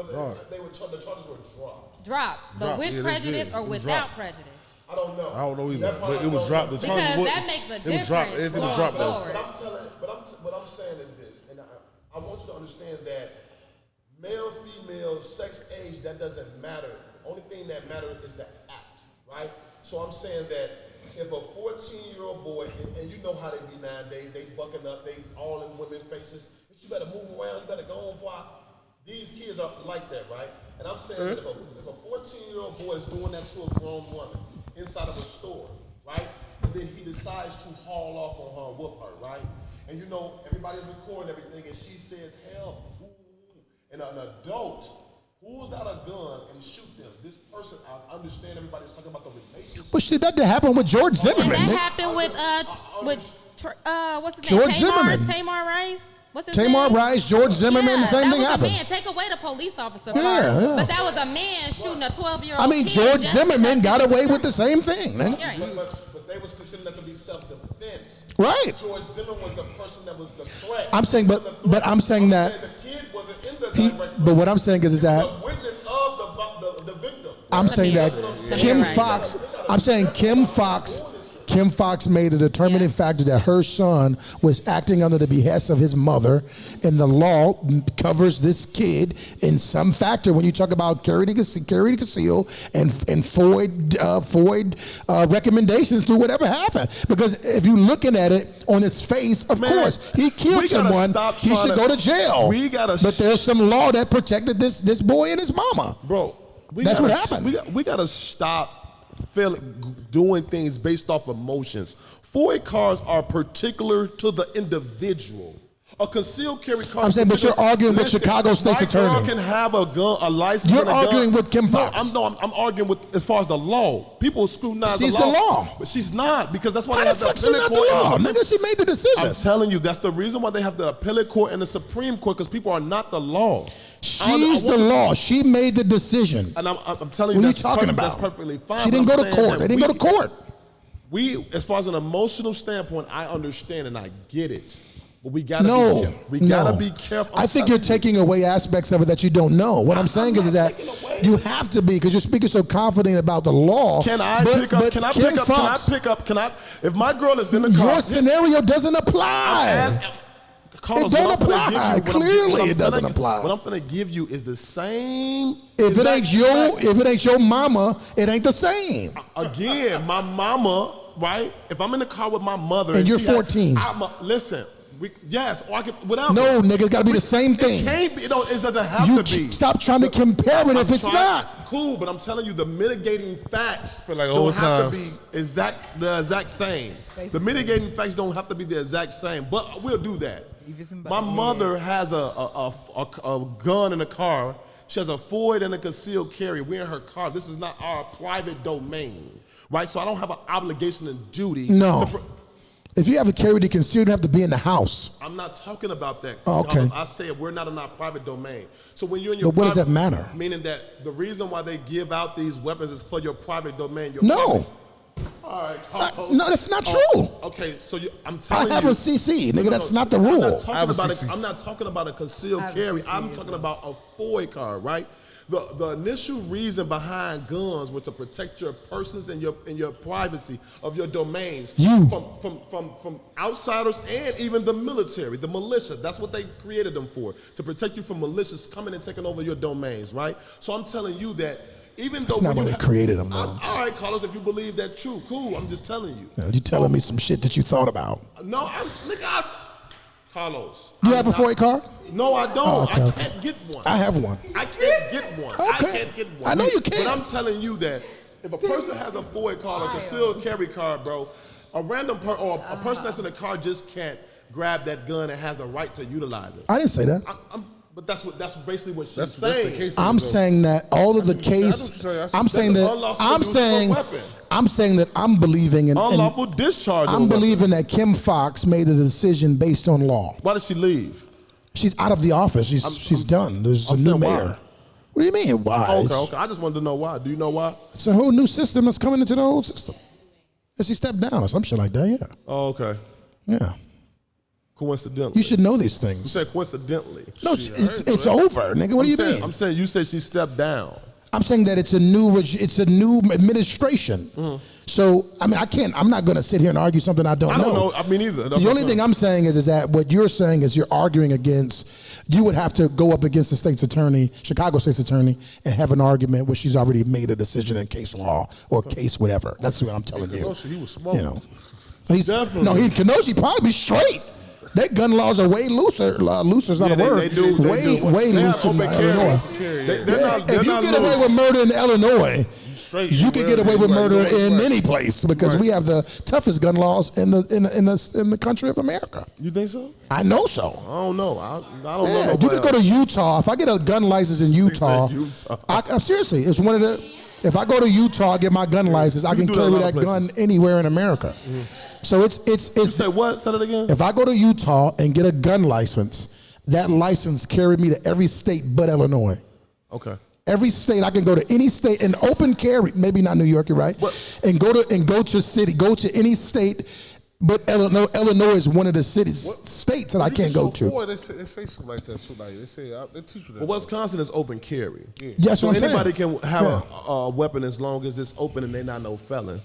No, the charges were dropped. Dropped, but Dropped, with yeah, they prejudice did. or It was without dropped. prejudice? I don't know. I don't know either, That part but I it was don't dropped. know. The charges Because was- that makes a It was dropped. difference Everything was going dropped though. forward. What I'm saying is this, and I want you to understand that male, female, sex, age, that doesn't matter. The only thing that matters is the act, right? So I'm saying that if a 14-year-old boy, and you know how they be nowadays, they bucking up, they all in women faces, but you better move around, you better go on fire. These kids are like that, right? And I'm saying that if a 14-year-old boy is doing that to a grown woman inside of a store, right? And then he decides to haul off on her, whoop her, right? And you know, everybody's recording everything, and she says, hell, ooh, and an adult pulls out a gun and shoot them. This person, I understand everybody's talking about the relationship. But shit, that happened with George And Zimmerman. that nigga. happened with what's his George name? Zimmerman. Tamar Rice. What's his Tamar name? Rice, George Zimmerman, the same that thing was happened. A man. Take away the police officer Yeah, part. yeah. But that was a man shooting a 12-year-old. I mean, kid George just Zimmerman because got he was away young. with the same thing, nigga. Yeah. But they was considering that to be self-defense. Right. George Zimmerman was the person that was the threat. I'm saying, but I'm saying that the kid wasn't in the he. direct But what I'm saying is that the witness of the victim. I'm saying that Kim Right. Fox. I'm saying Kim Fox. Kim Fox made a determining factor that her son was acting under the behest of his mother, and the law covers this kid in some factor when you talk about carry to conceal and Floyd recommendations to whatever happened. Because if you're looking at it on his face, of Man, course he killed we gotta someone. stop He trying should to- go to jail. we gotta But there's some law that protected this boy and his mama. Bro, That's what happened. We got to stop doing things based off emotions. FOIA cards are particular to the individual. A concealed carry card. I'm saying, but you're arguing with Chicago State's attorney. My girl can have a gun, a license. You're and a gun. arguing with Kim Fox. I'm arguing with as far as the law. People scrutinize She's the law. the law. But she's not, because that's why How they the have fuck the she appellate not the court. law? and the- Nigga, she made the decision. I'm telling you, that's the reason why they have the appellate court and the Supreme Court, because people are not the law. She's the law. She made the decision. And I'm telling you, What are you that's talking perfect- about? That's perfectly fine. She but didn't I'm go to saying court. that They didn't go to court. We, as far as an emotional standpoint, I understand and I get it. But we gotta No, be careful. no. Be careful. I think you're taking away aspects of it that you don't know. What I'm saying is that taking away. you have to be, because you're speaking so confident about the law. Can I but, pick up? but Can I Kim pick up? Fox, Can I? If my girl is in the car, your scenario doesn't apply. Carlos, It don't what I'm finna apply. give you- what I'm- Clearly, what I'm it doesn't finna- apply. What I'm finna give you is the same. If it exact ain't facts. your mama, it ain't the same. Again, my mama, right? If I'm in the car with my mother And you're she had- 14. Listen, yes, or I can whatever. No, nigga, it's got to be the same It thing. can't be. It doesn't have You to be. stop trying to compare it if I'm it's trying- not. Cool, but I'm telling you, the mitigating facts Feel like don't old have times. to be the exact same. The Basically. mitigating facts don't have to be the exact same, but we'll do that. Beavis and My Butthead. mother has a gun in the car. She has a Ford and a concealed carry. We're in her car. This is not our private domain, right? So I don't have an obligation and duty. No. to If you have a carry to conceal, you have to be in the house. I'm not talking about that. Oh, okay. I said we're not in our private domain. So when you're in your But what does private- that matter? Meaning that the reason why they give out these weapons is for your private domain. Your No. privacy. All right, Carlos. No, that's not true. Okay, so I'm I telling you. have a CC, nigga. That's not the I'm rule. not talking I have a about CC. I'm not talking about a concealed I have a carry. CC I'm as talking well. about a FOIA card, right? The initial reason behind guns was to protect your persons and your privacy of your domains You. from outsiders and even the military, the militia. That's what they created them for, to protect you from militias coming and taking over your domains, right? So I'm telling you that even though That's not when why you they created them, though. all right, Carlos, if you believe that true, cool. I'm just telling you. You're telling me some shit that you thought about. No, Carlos. You I'm have a not- FOIA card? No, I don't. Oh, okay, I okay. can't get one. I have one. I can't get one. I Okay. can't get one. I know you can. But I'm telling you that if a person has a FOIA card, a concealed carry card, bro, a random or a person that's in a car just can't grab that gun and has the right to utilize it. I didn't say that. But that's basically what she's That's saying. the case. I'm saying that all of the case. that's I'm saying an that. unlawful I'm use of a saying. weapon. I'm saying that I'm believing in. Unlawful discharge. of a I'm weapon. believing that Kim Fox made a decision based on law. Why did she leave? She's out of the office. She's done. There's a I'm new saying why. mayor. What do you mean? Why? Okay. I just wanted to know why. Do you know why? It's a whole new system that's coming into the old system. And she stepped down or some shit like that. Yeah. Oh, okay. Yeah. Coincidentally. You should know these You things. said coincidentally. No, it's over, nigga. What do you mean? I'm saying you said she stepped down. I'm saying that it's a new administration. So I mean, I'm not going to sit here and argue something I don't know. I don't know. I mean, either. The only thing I'm saying is that what you're saying is you're arguing against. You would have to go up against the state's attorney, Chicago state's attorney, and have an argument where she's already made a decision in case law or case whatever. That's what I'm telling you. Kenosha, he was smoking. You know, he's Definitely. no. Kenosha probably be straight. Their gun laws are way looser. Looser's not a word. They do. Way They have looser open than carry. Illinois. If you get away with murder in Illinois, Straight. you can get away with murder in Right. any place because we have the toughest gun laws in the country of America. You think so? I know so. I don't know. I don't know. Yeah, nobody you could go to else. Utah. If I get a gun license in Utah, Utah. I'm seriously, it's one of the. If I go to Utah, get my gun license, I You can can do that carry a lot that of gun places. anywhere in America. So it's You said what? Say that again. if I go to Utah and get a gun license, that license carried me to every state but Illinois. Okay. Every state I can go to any state and open carry, maybe not New York, you're right, and go to any state, but Illinois is one of the states that I can't go to. Boy, they say something like that too. Like they say, they teach you that. Well, Wisconsin is open carry. Yeah, that's So what I'm saying. anybody can have Yeah. a weapon as long as it's open and they're not no felon.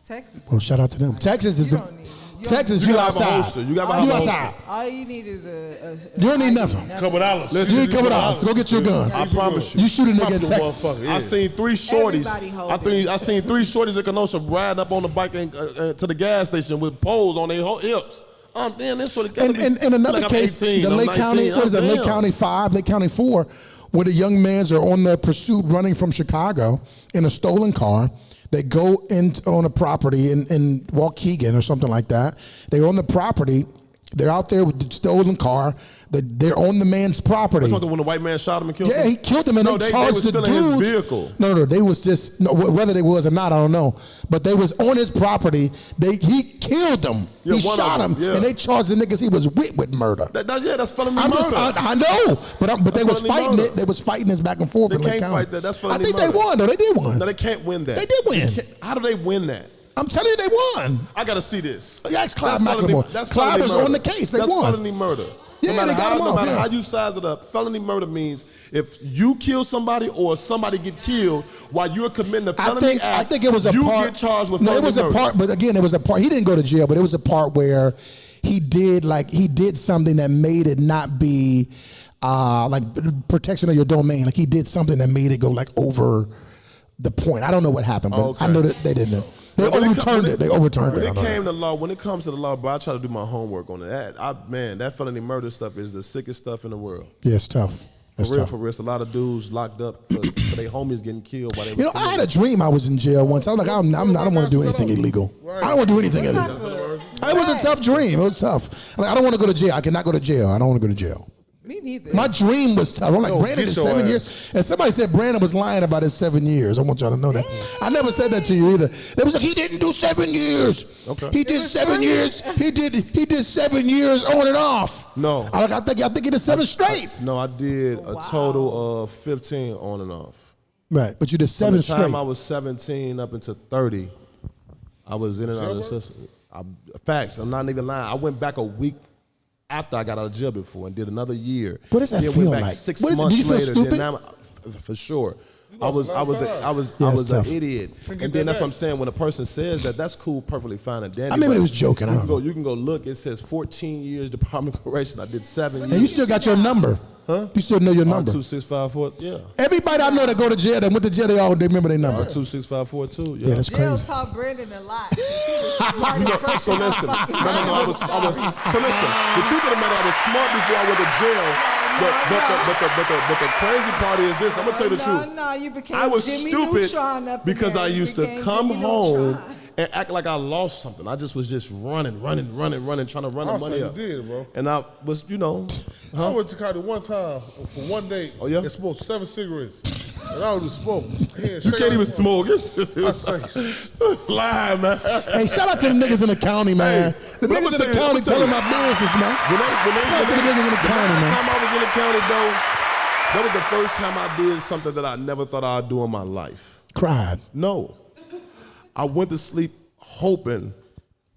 Texas. Well, shout out to them. Texas is You the don't need- Texas. You You gotta have a outside. holster. You gotta You have a holster. outside. All you need is a You don't need nothing. Couple dollars. You need a couple dollars. Go get your gun. I promise you. You shoot a nigga in Popular Texas. motherfucker, yeah. I seen three shorties. Everybody hold I seen three shorties in Kenosha riding up on the bike to the gas station with poles on their hips. Damn, this sort of And in another case, the Lake County, what is it, Lake County 5, Lake County 4, where the young mans are on the pursuit running from Chicago in a stolen car. They go in on a property in Waukegan or something like that. They're on the property. They're out there with the stolen car. They're on the man's property. When the white man shot him and killed him? Yeah, he killed him and No, they they charged was the still in his dudes. vehicle. No, they was just whether they was or not, I don't know. But they was on his property. He killed them. Yeah, he one of shot them, him, yeah. and they charged the niggas he was with murder. That's felony I'm murder. just, I know, but they was felony fighting murder. it. They was fighting this back and forth They in Lake can't County. fight that. That's I felony think murder. they won though. They did win. No, they can't win that. They did win. How do they win that? I'm telling you, they won. I gotta see this. Ask Clive That's felony- McLemore. that's Clive felony was murder. on the case. They That's won. felony murder. Yeah, no matter, they got how, him no off, matter yeah. how you size it up, felony murder means if you kill somebody or somebody get killed while you're committing a felony act, I think it was a you part. get charged with no, felony it was murder. a part. But again, it was a part. He didn't go to jail, but it was a part where he did something that made it not be like protection of your domain. Like he did something that made it go like over the point. I don't know what happened, but Okay. I know that they didn't. They When overturned it. They overturned When it. I it know came that. to law, when it comes to the law, bro, I try to do my homework on that. That felony murder stuff is the sickest stuff in the world. Yeah, it's tough. It's For real, tough. for real. It's a lot of dudes locked up for their homies getting killed while they You know, I had a dream I was in jail once. I was like, I don't want to do anything illegal. I don't want to do anything illegal. It was a tough dream. It was tough. Like, I don't want to go to jail. I cannot go to jail. I don't want to go to jail. Me neither. My dream was tough. I'm like, Yo, Brandon get is your 7 ass. years. And somebody said Brandon was lying about his 7 years. I want y'all to know that. I never said that to you either. They was like, he didn't do 7 years. Okay. He did 7 years. He did 7 years on and off. No. I think he did 7 straight. No, I did a total of 15 on and off. Right. But you did From 7 the time straight. I was 17 up until 30, I was in and out of the system. Facts, I'm not even lying. I went back a week after I got out of jail before and did another year. What does that then feel went back like? 6 What is it? months Do you feel later. stupid? Then now, for sure. I lost was a lot of time. Yeah, I it's was an tough. idiot. Can't And get then that that's what I'm back. saying. When a person says that, that's cool, perfectly fine and dandy. I maybe but it was joking, I You don't can, know. go, you can go look. It says 14 years Department of Correction. I did 7 years. And you still got your number. Huh? You still know your number. 26542. Yeah. Everybody I know that go to jail, that went to jail, they all remember their number. 26542. Yeah, that's Jill crazy. taught Brandon a lot. He was the smartest person So listen, I fucking no, know. I was. So listen, the truth of the matter, I was smart before I went to jail. But the crazy part is this. I'm gonna tell you the truth. No, you became I was Jimmy stupid Neutron up in because there. I You used to became come Jimmy home Neutron. and act like I lost something. I just was running, trying to run the I'll money say up. you did, bro. And I was, I went to County one time for one day. Oh, yeah? And smoked 7 cigarettes. And I was smoke. you can't even smoke. I say, Lie, man. Hey, shout out to the niggas in the county, man. The but I'ma niggas in tell the you- county I'ma tell telling you. my business, man. Shout out to the niggas in the county, last man. time I was in the county, though, that was the first time I did something that I never thought I'd do in my life. Cried. No. I went to sleep hoping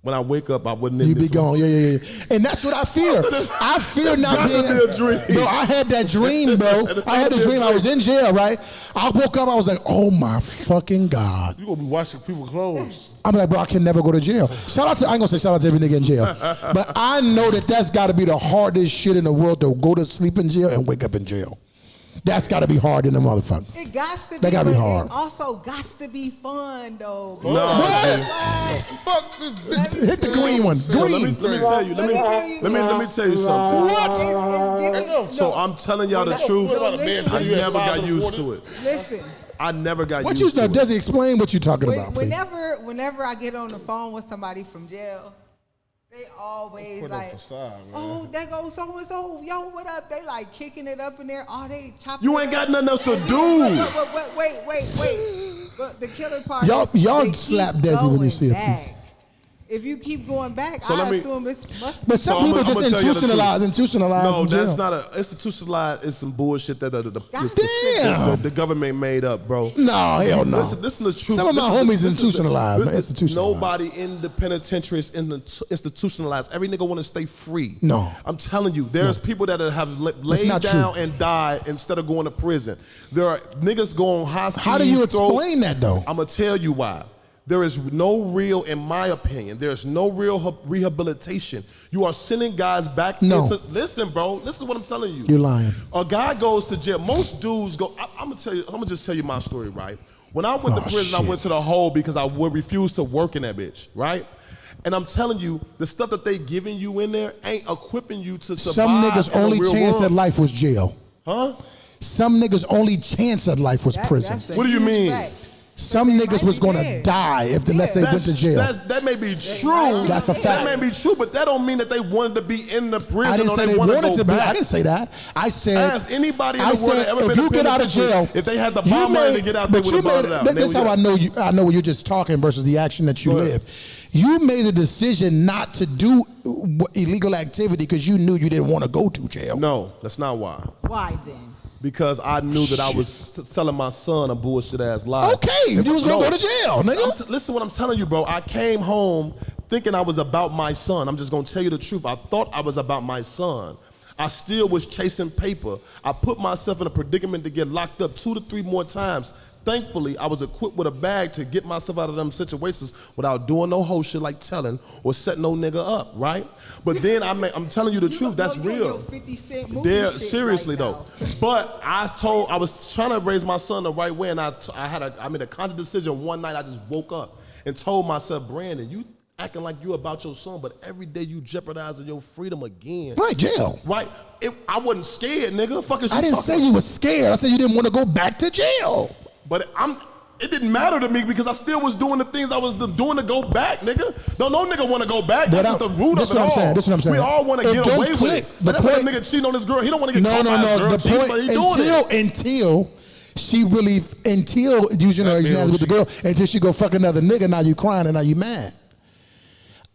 When I wake up, I wouldn't. You be gone, yeah. And that's what I fear. I fear not being. Be a dream. Bro, I had that dream, bro. I had the dream. I was in jail, right? I woke up. I was like, oh my fucking God. You gonna be washing people's clothes. I'm like, bro, I can never go to jail. Shout out to, I ain't gonna say shout out to every nigga in jail, but I know that's got to be the hardest shit in the world to go to sleep in jail and wake up in jail. That's got to be hard in the motherfucker. It got to be. That gotta be but hard. It also got to be fun though. No, Fuck this. Hit the green one. So let Green. me tell you. Let me tell you something. What? So I'm telling y'all the truth. I never got used to it. Listen. I never got What you used to know? it. Does he explain what you talking about? please? Whenever I get on the phone with somebody from jail, they always Put on like, facade, man. oh, there goes so and so, yo, what up? They like kicking it up in there. Oh, they chopping. You it ain't up. got nothing else to do. Wait. But the killer part Y'all- is they y'all keep slap Desi when you going see her. back. If you keep going back, So I let me- assume it's must be. But some So people I'ma just tell you the truth. institutionalize No, in jail. that's not a institutionalized. It's some bullshit that Damn. the government made up, bro. No, hell no. Listen to the truth. Some of my homies institutionalized, man, institutionalized. Nobody in the penitentiary is institutionalized. Every nigga want to stay free. No. I'm telling you, there's people that have laid not down true. and died instead of going to prison. There are niggas go on high speed. How do you explain that though? I'm gonna tell you why. There is no real, in my opinion, there's no real rehabilitation. You are sending guys back No. into. Listen, bro. This is what I'm telling you. You're lying. A guy goes to jail. Most dudes go. I'm gonna tell you. I'm gonna just tell you my story, right? When I went to prison, shit. I went to the hole because I would refuse to work in that bitch, right? And I'm telling you, the stuff that they giving you in there ain't equipping you to survive. Some niggas' in the only real chance world. at life was jail. Huh? Some niggas' only chance at life was prison. That's a What do you huge mean? fact. Some They niggas might was be gonna dead. die if unless they went to jail. That may be true. That's a fact. That may be true, but that don't mean that they wanted to be in the prison. I didn't or say they wanna wanted go to be. back. I didn't say that. I said. Ask anybody in I the world that said ever if been you to get out of penitentiary, jail, if they had the you bomb money made- to get out, they but you would've bought made it out. it. And That's there we how I go. know you. I know when you're just talking versus the action that you Go ahead. live. You made a decision not to do illegal activity because you knew you didn't want to go to jail. No, that's not why. Why then? Because I knew that I was selling my son a bullshit ass lie. Okay, you was gonna go to jail, nigga. Listen what I'm telling you, bro. I came home thinking I was about my son. I'm just gonna tell you the truth. I thought I was about my son. I still was chasing paper. I put myself in a predicament to get locked up 2 to 3 more times. Thankfully, I was equipped with a bag to get myself out of them situations without doing no whole shit like telling or setting no nigga up, right? But then I'm telling you the truth. That's You on real. your 50 Cent movie There, shit seriously right though. now. But I was trying to raise my son the right way, and I made a conscious decision one night. I just woke up and told myself, Brandon, you acting like you about your son, but every day you jeopardizing your freedom again. Right, jail. Right? I wasn't scared, nigga. Fuck is you I didn't talking say you was scared. I said you didn't want to go back to jail. But it didn't matter to me because I still was doing the things I was doing to go back, nigga. No nigga want to go back. But That's just the root this of it what I'm all. saying, this what I'm saying. We all want to It get don't away with click. it. The But that's like a point- nigga cheating on his girl. He don't want to get No, caught by his girl The cheating, point but he doing it. until she really using her That example with the girl bullshit. until she go fuck another nigga. Now you crying and now you mad.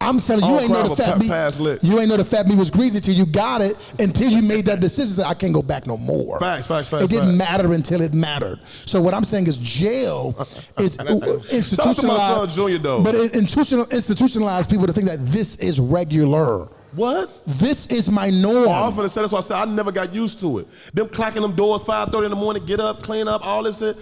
I'm telling you, All you ain't know crime the of fat meat. past licks. You ain't know the fat meat was greasy till you got it. Until you made that decision, say, I can't go back no more. Facts. It didn't matter until it mattered. So what I'm saying is, jail is institutionalized. Shout out to my son, Junior, though. But it institutionalized people to think that this is regular. What? This is my norm. I was finna say, that's why I said I never got used to it. Them clacking them doors 5:30 in the morning, get up, clean up, all this shit.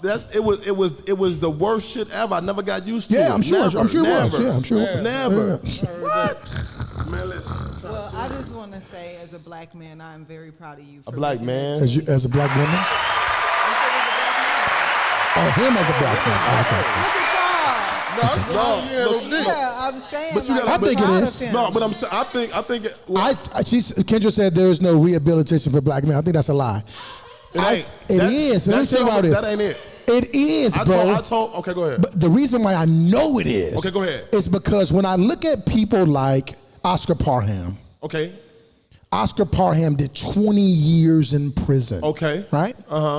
It was the worst shit ever. I never got used to it. Yeah, I'm sure. Never, I'm sure it was. never. Yeah, I'm sure it was. Never. Yeah. What? Man, listen. Well, I just want to say, as a black man, I'm very proud of you. For A black making man. As a black woman? Oh, him as a black man. Oh, okay. Look at y'all. Yeah, I'm saying. But you like, gotta- I think I'm it proud is. of him. No, but I'm saying I think it, well, Kendra said there is no rehabilitation for black men. I think that's a lie. it ain't. It is. Let me tell you about it. That ain't it. It is, I bro. told. Okay, go ahead. But the reason why I know it is. Okay, go ahead. Is because when I look at people like Oscar Parham. Okay. Oscar Parham did 20 years in prison. Okay. Right?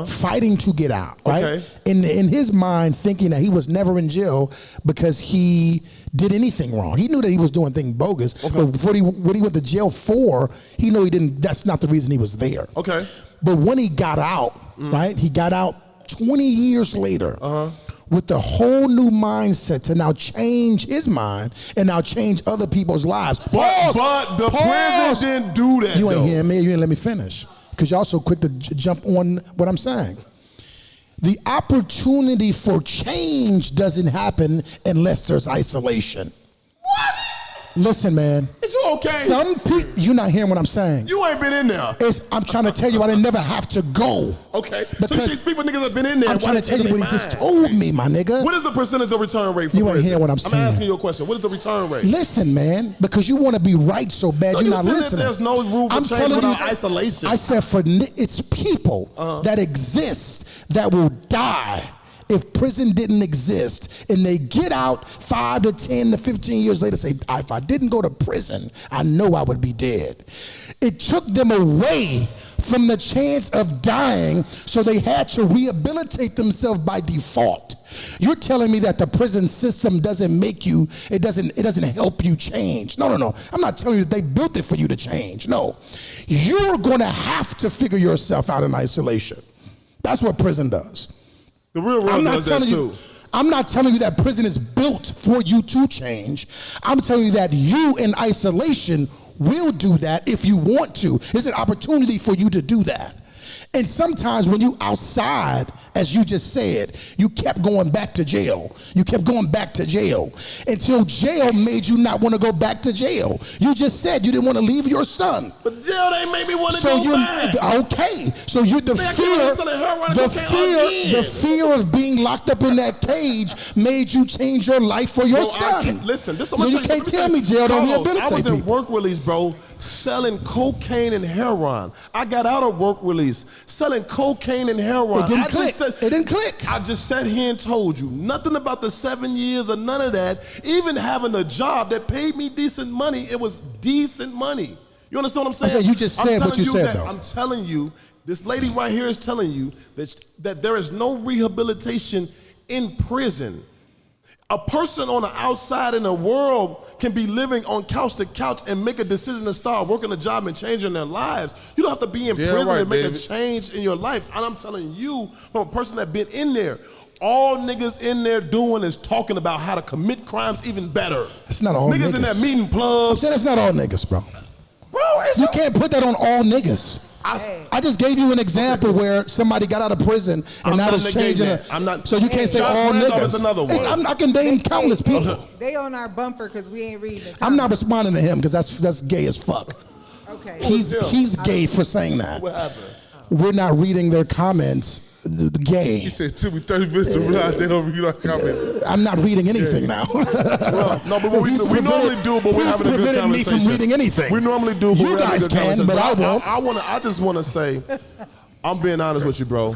Fighting to get out, right? Okay. In his mind, thinking that he was never in jail because he did anything wrong. He knew that he was doing things bogus. Okay. But what he went to jail for, he knew he didn't, that's not the reason he was there. Okay. But when he got out, right? He got out 20 years later. with a whole new mindset to now change his mind and now change other people's lives. But the prison didn't do that. You ain't though. hearing me. You ain't let me finish because y'all so quick to jump on what I'm saying. The opportunity for change doesn't happen unless there's isolation. What? Listen, man. Is you okay? Some people, you're not hearing what I'm saying. You ain't been in there. I'm trying to tell you, I didn't never have to go. Okay. So Because these people niggas have been in there. I'm trying to tell you what he just told me, my nigga. What is the percentage of return rate for You ain't prison? hear what I'm saying. I'm asking you a question. What is the return rate? Listen, man, because you want to be right so bad, No, you're you not said that listening. there's no room for change without isolation. I said it's people that exist that will die if prison didn't exist, and they get out 5 to 10 to 15 years later, say, if I didn't go to prison, I know I would be dead. It took them away from the chance of dying, so they had to rehabilitate themselves by default. You're telling me that the prison system doesn't make you, it doesn't help you change. No. I'm not telling you that they built it for you to change. No. You're going to have to figure yourself out in isolation. That's what prison does. The real world does that too. I'm not telling you that prison is built for you to change. I'm telling you that you in isolation will do that if you want to. It's an opportunity for you to do that. And sometimes when you outside, as you just said, you kept going back to jail. You kept going back to jail until jail made you not want to go back to jail. You just said you didn't want to leave your son. But jail they made me want to go back. Okay, so you the fear of being locked up in that cage made you change your life for your son. Listen, this is you can't tell me jail don't rehabilitate I was in people. work release, bro, selling cocaine and heroin. I got out of work release selling cocaine and heroin. It didn't click. It didn't click. I just sat here and told you nothing about the 7 years or none of that. Even having a job that paid me decent money, it was decent money. You understand what I'm saying? Okay, you just said what you said, though. I'm telling you, this lady right here is telling you that there is no rehabilitation in prison. A person on the outside in the world can be living on couch to couch and make a decision to start working a job and changing their lives. You don't have to be in prison to make a change in your life. And I'm telling you, from a person that's been in there, all niggas in there doing is talking about how to commit crimes even better. It's not all niggas. Niggas in there meeting plugs. That's not all niggas, bro. Bro, you can't put that on all niggas. I just gave you an example where somebody got out of prison and now it's changing. So you can't say all niggas. Is another one. I can name countless people. They on our bumper because we ain't reading the comments. I'm not responding to him because that's gay as fuck. Okay. He's gay for saying that. What happened? We're not reading their comments. The gay. He said, took me 30 minutes to realize they don't read our comments. I'm not reading anything now. Well, no, but we normally do, but we're having a good conversation. He's prevented me from reading anything. We normally do, but you guys can, but I won't. I just want to say, I'm being honest with you, bro.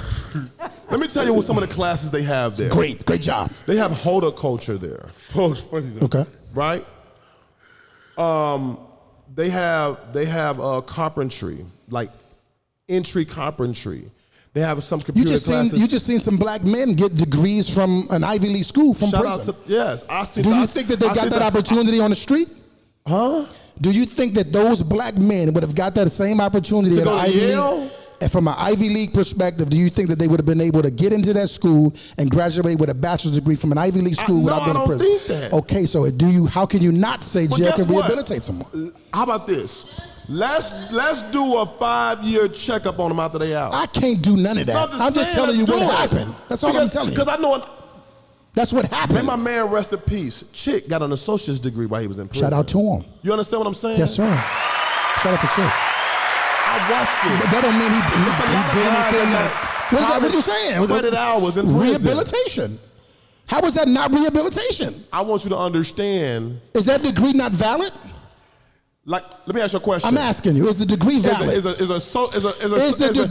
Let me tell you what some of the classes they have there. Great job. They have holder culture there. Folks, funny though. Okay. Right? They have carpentry, like entry carpentry. They have some computer classes. You just seen some black men get degrees from an Ivy League school from prison. Yes, I see. Do you think that they got that opportunity on the street? Huh? Do you think that those black men would have got that same opportunity at Ivy League? And from an Ivy League perspective, do you think that they would have been able to get into that school and graduate with a bachelor's degree from an Ivy League school without being in prison? I don't think that. Okay, so how can you not say jail can rehabilitate someone? How about this? Let's do a 5-year checkup on them after they out. I can't do none of that. No, I'm just telling you what happened. That's all I'm telling you. Because I know. That's what happened. May my man rest in peace. Chick got an associate's degree while he was in prison. Shout out to him. You understand what I'm saying? Yes, sir. Shout out to Chick. I watched this. That don't mean he did anything. What are you saying? Credit hours in prison. Rehabilitation. How is that not rehabilitation? I want you to understand. Is that degree not valid? Like, let me ask you a question. I'm asking you, is the degree valid? Is the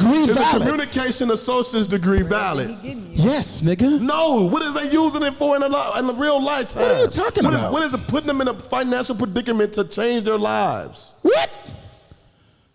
communication associate's degree valid? Yes, nigga. No, what is they using it for in the real lifetime? What are you talking about? What is it putting them in a financial predicament to change their lives? What?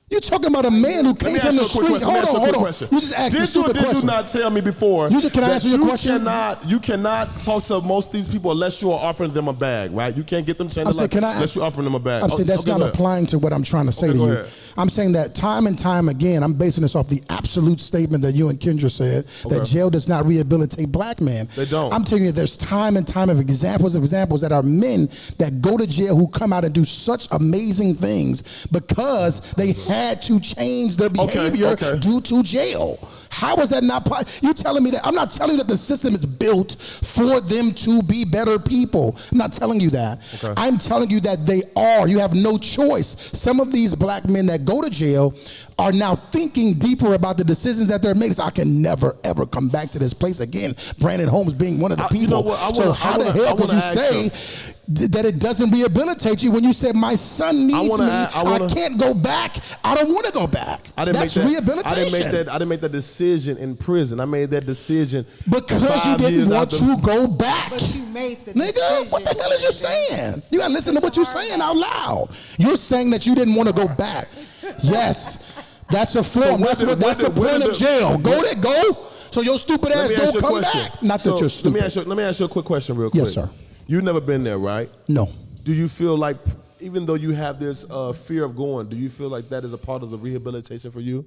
You're talking about a man who came from the street. Hold on. You just asked a stupid question. Did you not tell me before? Can I answer your question? You cannot talk to most of these people unless you are offering them a bag, right? You can't get them changed unless you're offering them a bag. I'm saying that's not applying to what I'm trying to say to you. Ahead. I'm saying that time and time again, I'm basing this off the absolute statement that you and Kendra said, that jail does not rehabilitate black men. They don't. I'm telling you, there's time and time of examples that are men that go to jail who come out and do such amazing things because they had to change their behavior due to jail. How is that not you telling me that? I'm not telling you that the system is built for them to be better people. I'm not telling you that. I'm telling you that they are. You have no choice. Some of these black men that go to jail are now thinking deeper about the decisions that they're making. So I can never, ever come back to this place again. Brandon Holmes being one of the people. You know what? So how the hell could you say that it doesn't rehabilitate you when you said my son needs me? I can't go back. I don't want to go back. That's rehabilitation. I didn't make that decision in prison. I made that decision because you didn't want to go back. But you made the decision. Nigga, what the hell is you saying? You gotta listen to what you're saying out loud. You're saying that you didn't want to go back. Yes. That's a form. That's the point of jail. Go. So your stupid ass don't come back. Not that you're stupid. Let me ask you a quick question real quick. Yes, sir. You've never been there, right? No. Do you feel like, even though you have this fear of going, do you feel like that is a part of the rehabilitation for you?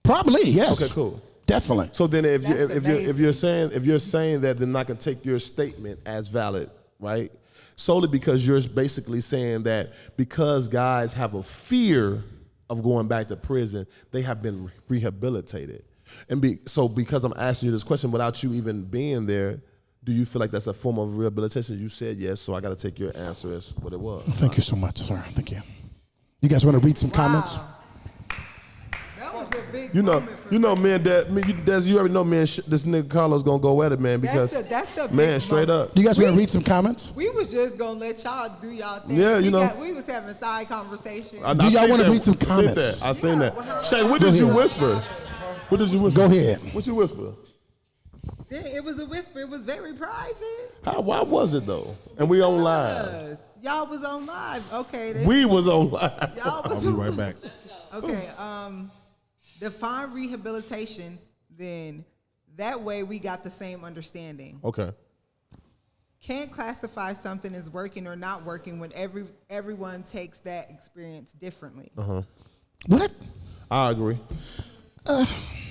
Probably, yes. Okay, cool. Definitely. So then if you're saying that, then I can take your statement as valid, right? Solely because you're basically saying that because guys have a fear of going back to prison, they have been rehabilitated. And so because I'm asking you this question without you even being there, do you feel like that's a form of rehabilitation? You said yes, so I got to take your answer as what it was. Thank you so much, sir. Thank you. You guys want to read some comments? That was a big You know, moment for me. man, Des, you already know, man, this nigga Carlos gonna go at it, man, because, that's a man, big straight moment. up. You guys want to read some comments? We was just gonna let y'all do y'all thing. Yeah, you know. We was having side conversation. Do y'all want to read some comments? I seen that. Shay, what Go did you ahead. whisper? What did you whisper? Go ahead. What you whisper? It was a whisper. It was very private. Why was it though? And we on live. Y'all was on live. Okay. We was on live. Y'all was I'll be right back. Okay. Define rehabilitation. Then that way we got the same understanding. Okay. Can't classify something as working or not working when everyone takes that experience differently. What? I agree.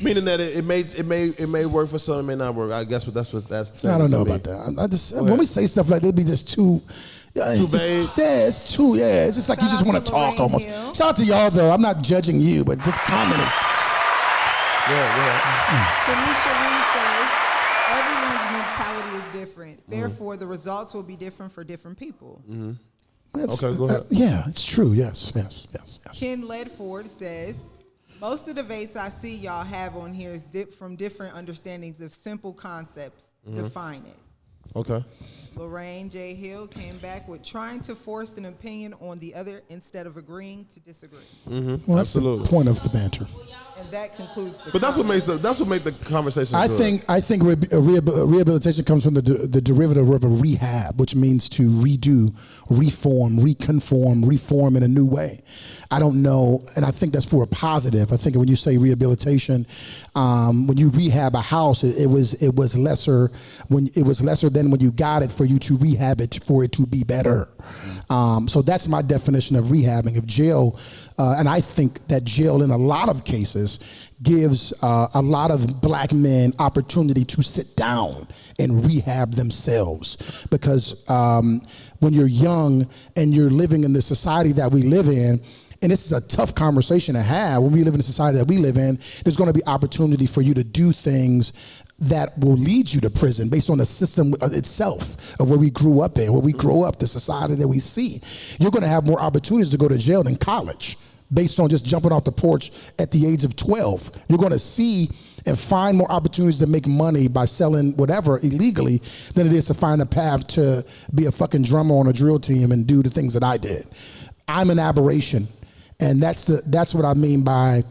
Meaning that it may work for some, it may not work. I guess that's saying. I don't know about that. I just when we say stuff like that, it be just too. It's vague. It's too. Yeah, it's just like you just Shout out want to to talk Lorraine almost. Hill. Shout out to y'all though. I'm not judging you, but just comment is. Tanisha Reed says, everyone's mentality is different. Therefore, the results will be different for different people. Okay, go ahead. Yeah, it's true. Yes. Ken Ledford says, most of the debates I see y'all have on here is from different understandings of simple concepts. Define it. Okay. Lorraine J. Hill came back with trying to force an opinion on the other instead of agreeing to disagree. Well, that's Absolutely. the point of the banter. And that concludes the But that's what makes the conversation. I good. think rehabilitation comes from the derivative of a rehab, which means to redo, reform, reconform, reform in a new way. I don't know, and I think that's for a positive. I think when you say rehabilitation, when you rehab a house, it was lesser than when you got it for you to rehab it for it to be better. So that's my definition of rehabbing. Of jail, and I think that jail in a lot of cases gives a lot of black men opportunity to sit down and rehab themselves, because when you're young and you're living in the society that we live in, and this is a tough conversation to have, when we live in the society that we live in, there's going to be opportunity for you to do things that will lead you to prison based on the system itself of where we grew up in, where we grow up, the society that we see. You're going to have more opportunities to go to jail than college based on just jumping off the porch at the age of 12. You're going to see and find more opportunities to make money by selling whatever illegally than it is to find a path to be a fucking drummer on a drill team and do the things that I did. I'm an aberration. And that's what I mean by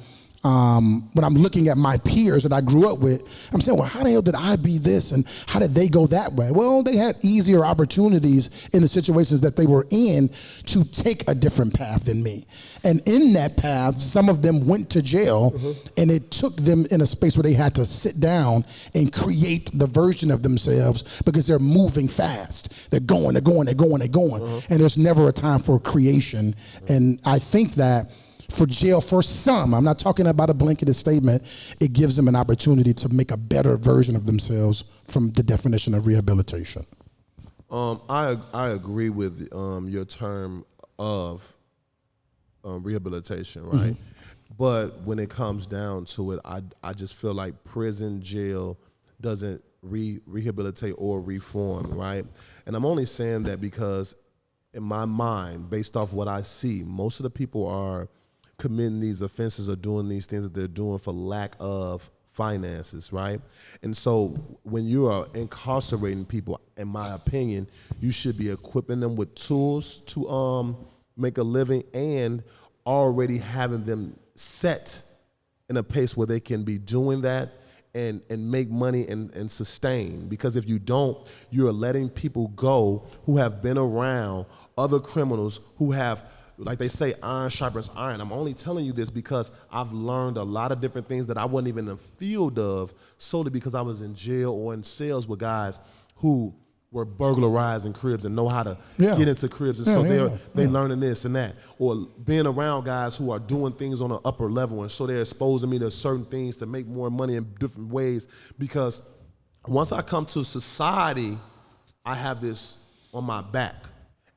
when I'm looking at my peers that I grew up with, I'm saying, well, how the hell did I be this and how did they go that way? Well, they had easier opportunities in the situations that they were in to take a different path than me. And in that path, some of them went to jail, and it took them in a space where they had to sit down and create the version of themselves because they're moving fast. They're going. And there's never a time for creation. And I think that for jail, for some, I'm not talking about a blanketed statement, it gives them an opportunity to make a better version of themselves from the definition of rehabilitation. I agree with your term of rehabilitation, right? But when it comes down to it, I just feel like prison, jail doesn't rehabilitate or reform, right? And I'm only saying that because in my mind, based off what I see, most of the people are committing these offenses or doing these things that they're doing for lack of finances, right? And so when you are incarcerating people, in my opinion, you should be equipping them with tools to make a living and already having them set in a pace where they can be doing that and make money and sustain. Because if you don't, you're letting people go who have been around other criminals who have, like they say, iron sharpens iron. I'm only telling you this because I've learned a lot of different things that I wasn't even in the field of solely because I was in jail or in cells with guys who were burglarizing cribs and know how to get into cribs. And so they're learning this and that. Or being around guys who are doing things on an upper level, and so they're exposing me to certain things to make more money in different ways. Because once I come to society, I have this on my back.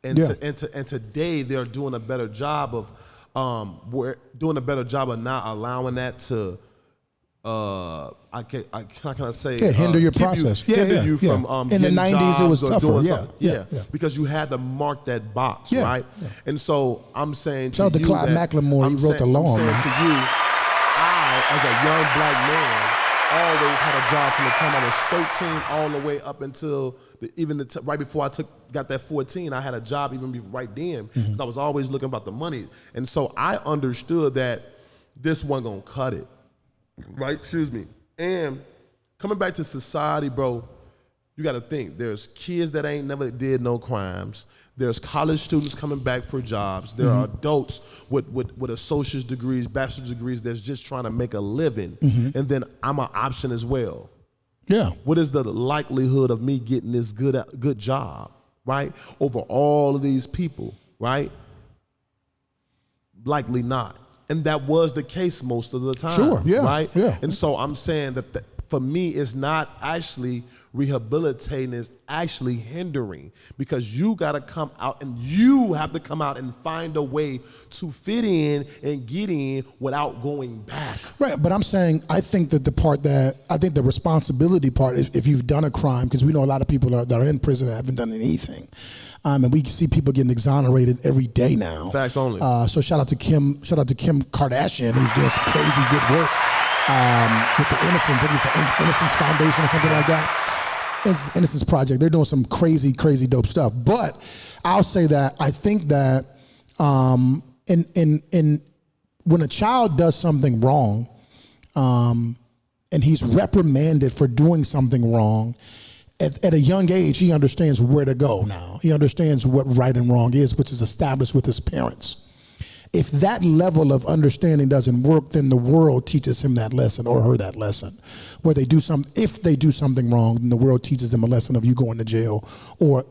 And today they're doing a better job of not allowing that to hinder your process. Hinder you from in the 90s it was tougher. Because you had to mark that box, right? And so I'm saying shout to out you to Clyde McLemore, he wrote the law. I'm saying to you, I, as a young black man, always had a job from the time I was 13 all the way up until right before I got that 14. I had a job even right then because I was always looking about the money. And so I understood that this wasn't gonna cut it, right? Excuse me. And coming back to society, bro, you got to think. There's kids that ain't never did no crimes. There's college students coming back for jobs. There are adults with associate's degrees, bachelor's degrees that's just trying to make a living. And then I'm an option as well. Yeah. What is the likelihood of me getting this good job, right? Over all of these people, right? Likely not. And that was the case most of the time. Sure, yeah. Right? Yeah. And so I'm saying that for me, it's not actually rehabilitating, it's actually hindering, because you got to come out and you have to come out and find a way to fit in and get in without going back. Right, but I'm saying I think that the responsibility part is if you've done a crime, because we know a lot of people that are in prison that haven't done anything. And we see people getting exonerated every day now. Facts only. So shout out to Kim Kardashian, who's doing some crazy good work with the Innocence Foundation or something like that. Innocence Project. They're doing some crazy dope stuff. But I'll say that I think that when a child does something wrong, and he's reprimanded for doing something wrong, at a young age, he understands where to go now. He understands what right and wrong is, which is established with his parents. If that level of understanding doesn't work, then the world teaches him that lesson or her that lesson. If they do something wrong, then the world teaches them a lesson of you going to jail or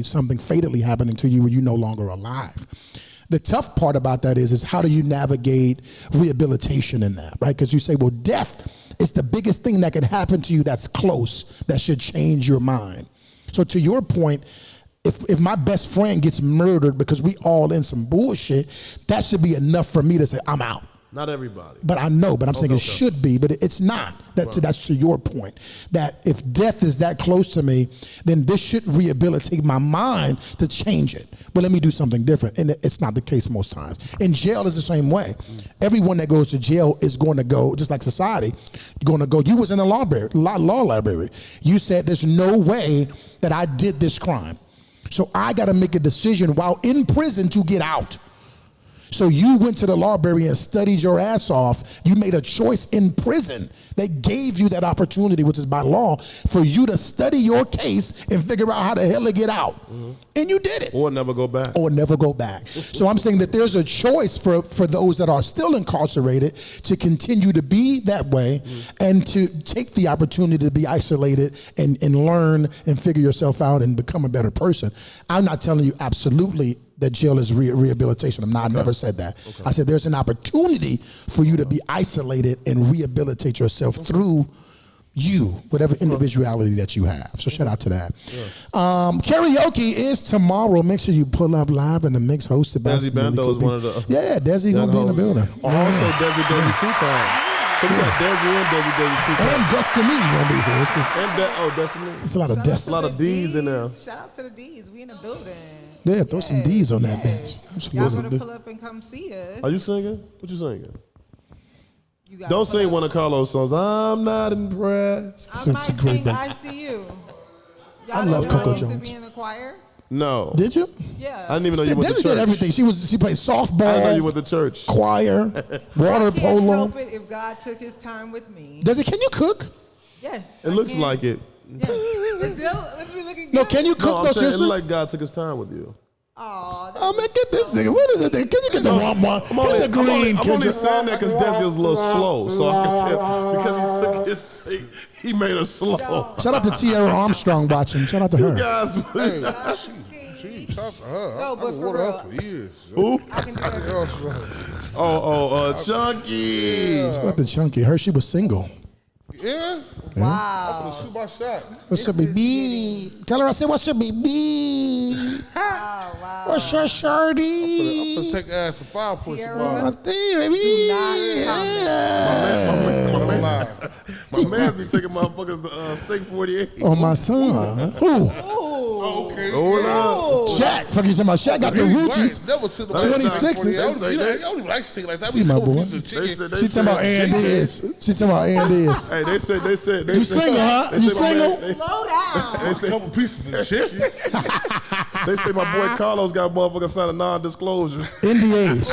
something fatally happening to you when you're no longer alive. The tough part about that is how do you navigate rehabilitation in that, right? Because you say, well, death is the biggest thing that can happen to you that's close, that should change your mind. So to your point, if my best friend gets murdered because we all in some bullshit, that should be enough for me to say, I'm out. Not everybody. But I know, but I'm saying it should be, but it's not. That's to your point. That if death is that close to me, then this should rehabilitate my mind to change it. But let me do something different. And it's not the case most times. In jail is the same way. Everyone that goes to jail is going to go, just like society, going to go, you was in a law library. You said there's no way that I did this crime. So I got to make a decision while in prison to get out. So you went to the library and studied your ass off. You made a choice in prison. They gave you that opportunity, which is by law, for you to study your case and figure out how the hell to get out. And you did it. Or never go back. Or never go back. So I'm saying that there's a choice for those that are still incarcerated to continue to be that way and to take the opportunity to be isolated and learn and figure yourself out and become a better person. I'm not telling you absolutely that jail is rehabilitation. I never said that. I said there's an opportunity for you to be isolated and rehabilitate yourself through you, whatever individuality that you have. So shout out to that. Karaoke is tomorrow. Make sure you pull up live in the mix hosted by Desi Bando is one of the. Yeah, Desi gonna be in the building. Also, Desi 2 times. So we got Desi and Desi 2 times. And Destiny gonna be here. Destiny. It's a lot of Shout out Destiny. to A lot of the D's in there. Shout out to the D's. We in the building. Yeah, throw some D's on that bitch. Y'all Absolutely. better pull up and come see us. Are you singing? What you singing? You gotta Don't pull sing up. one of Carlos' songs. I'm not impressed. I might It's a great sing band. I See You. I Y'all love didn't know Coco I used to Jones. be in the choir? No. Did you? Yeah. I didn't even know you went to Desi church. did everything. She played I didn't know softball, you went to church. choir, water I can't polo. help it if God took his time with me. Desi, can you cook? Yes. It looks like it. Yes. It do? It be looking good. No, can you No, cook I'm though, saying it sister? looked like God took his time with you. Aw, that Oh man, was get this so- nigga. What is it? Can you get the wrong one? Get the green, I'm only Kendra. saying that because Desi was a little slow, so I can tell because he took his take. He made her slow. No. Shout out to Tierra Armstrong watching. Shout out to You her. guys, She talked to her. No, I but was for with her real. for years. who? I can do everything. Chunky. Shout out to Chunky. Her, she was single. Yeah? Wow. Shoot my shot. What's up, This is baby? Tell her I said, what's up, baby? Wow, wow. What's your I'm shirty? gonna take ass for 5 points Tierra. tomorrow. My thing, baby. Lie. My man be taking motherfuckers to Steak 48. Oh, my son. Who? Ooh. Okay. Hold up. Shaq. Fuck you talking about Shaq got the hoochies. Never took the 26s. I don't even like steak like that. See, We my cook boy. pieces of They chicken. said, She talking about Ann Diaz. She talking about Ann Diaz. Hey, they said. You single, huh? They You said my single? man- Slow down. They say, Couple pieces of chicken. they say my boy Carlos got motherfuckers signing non-disclosures. NDAs.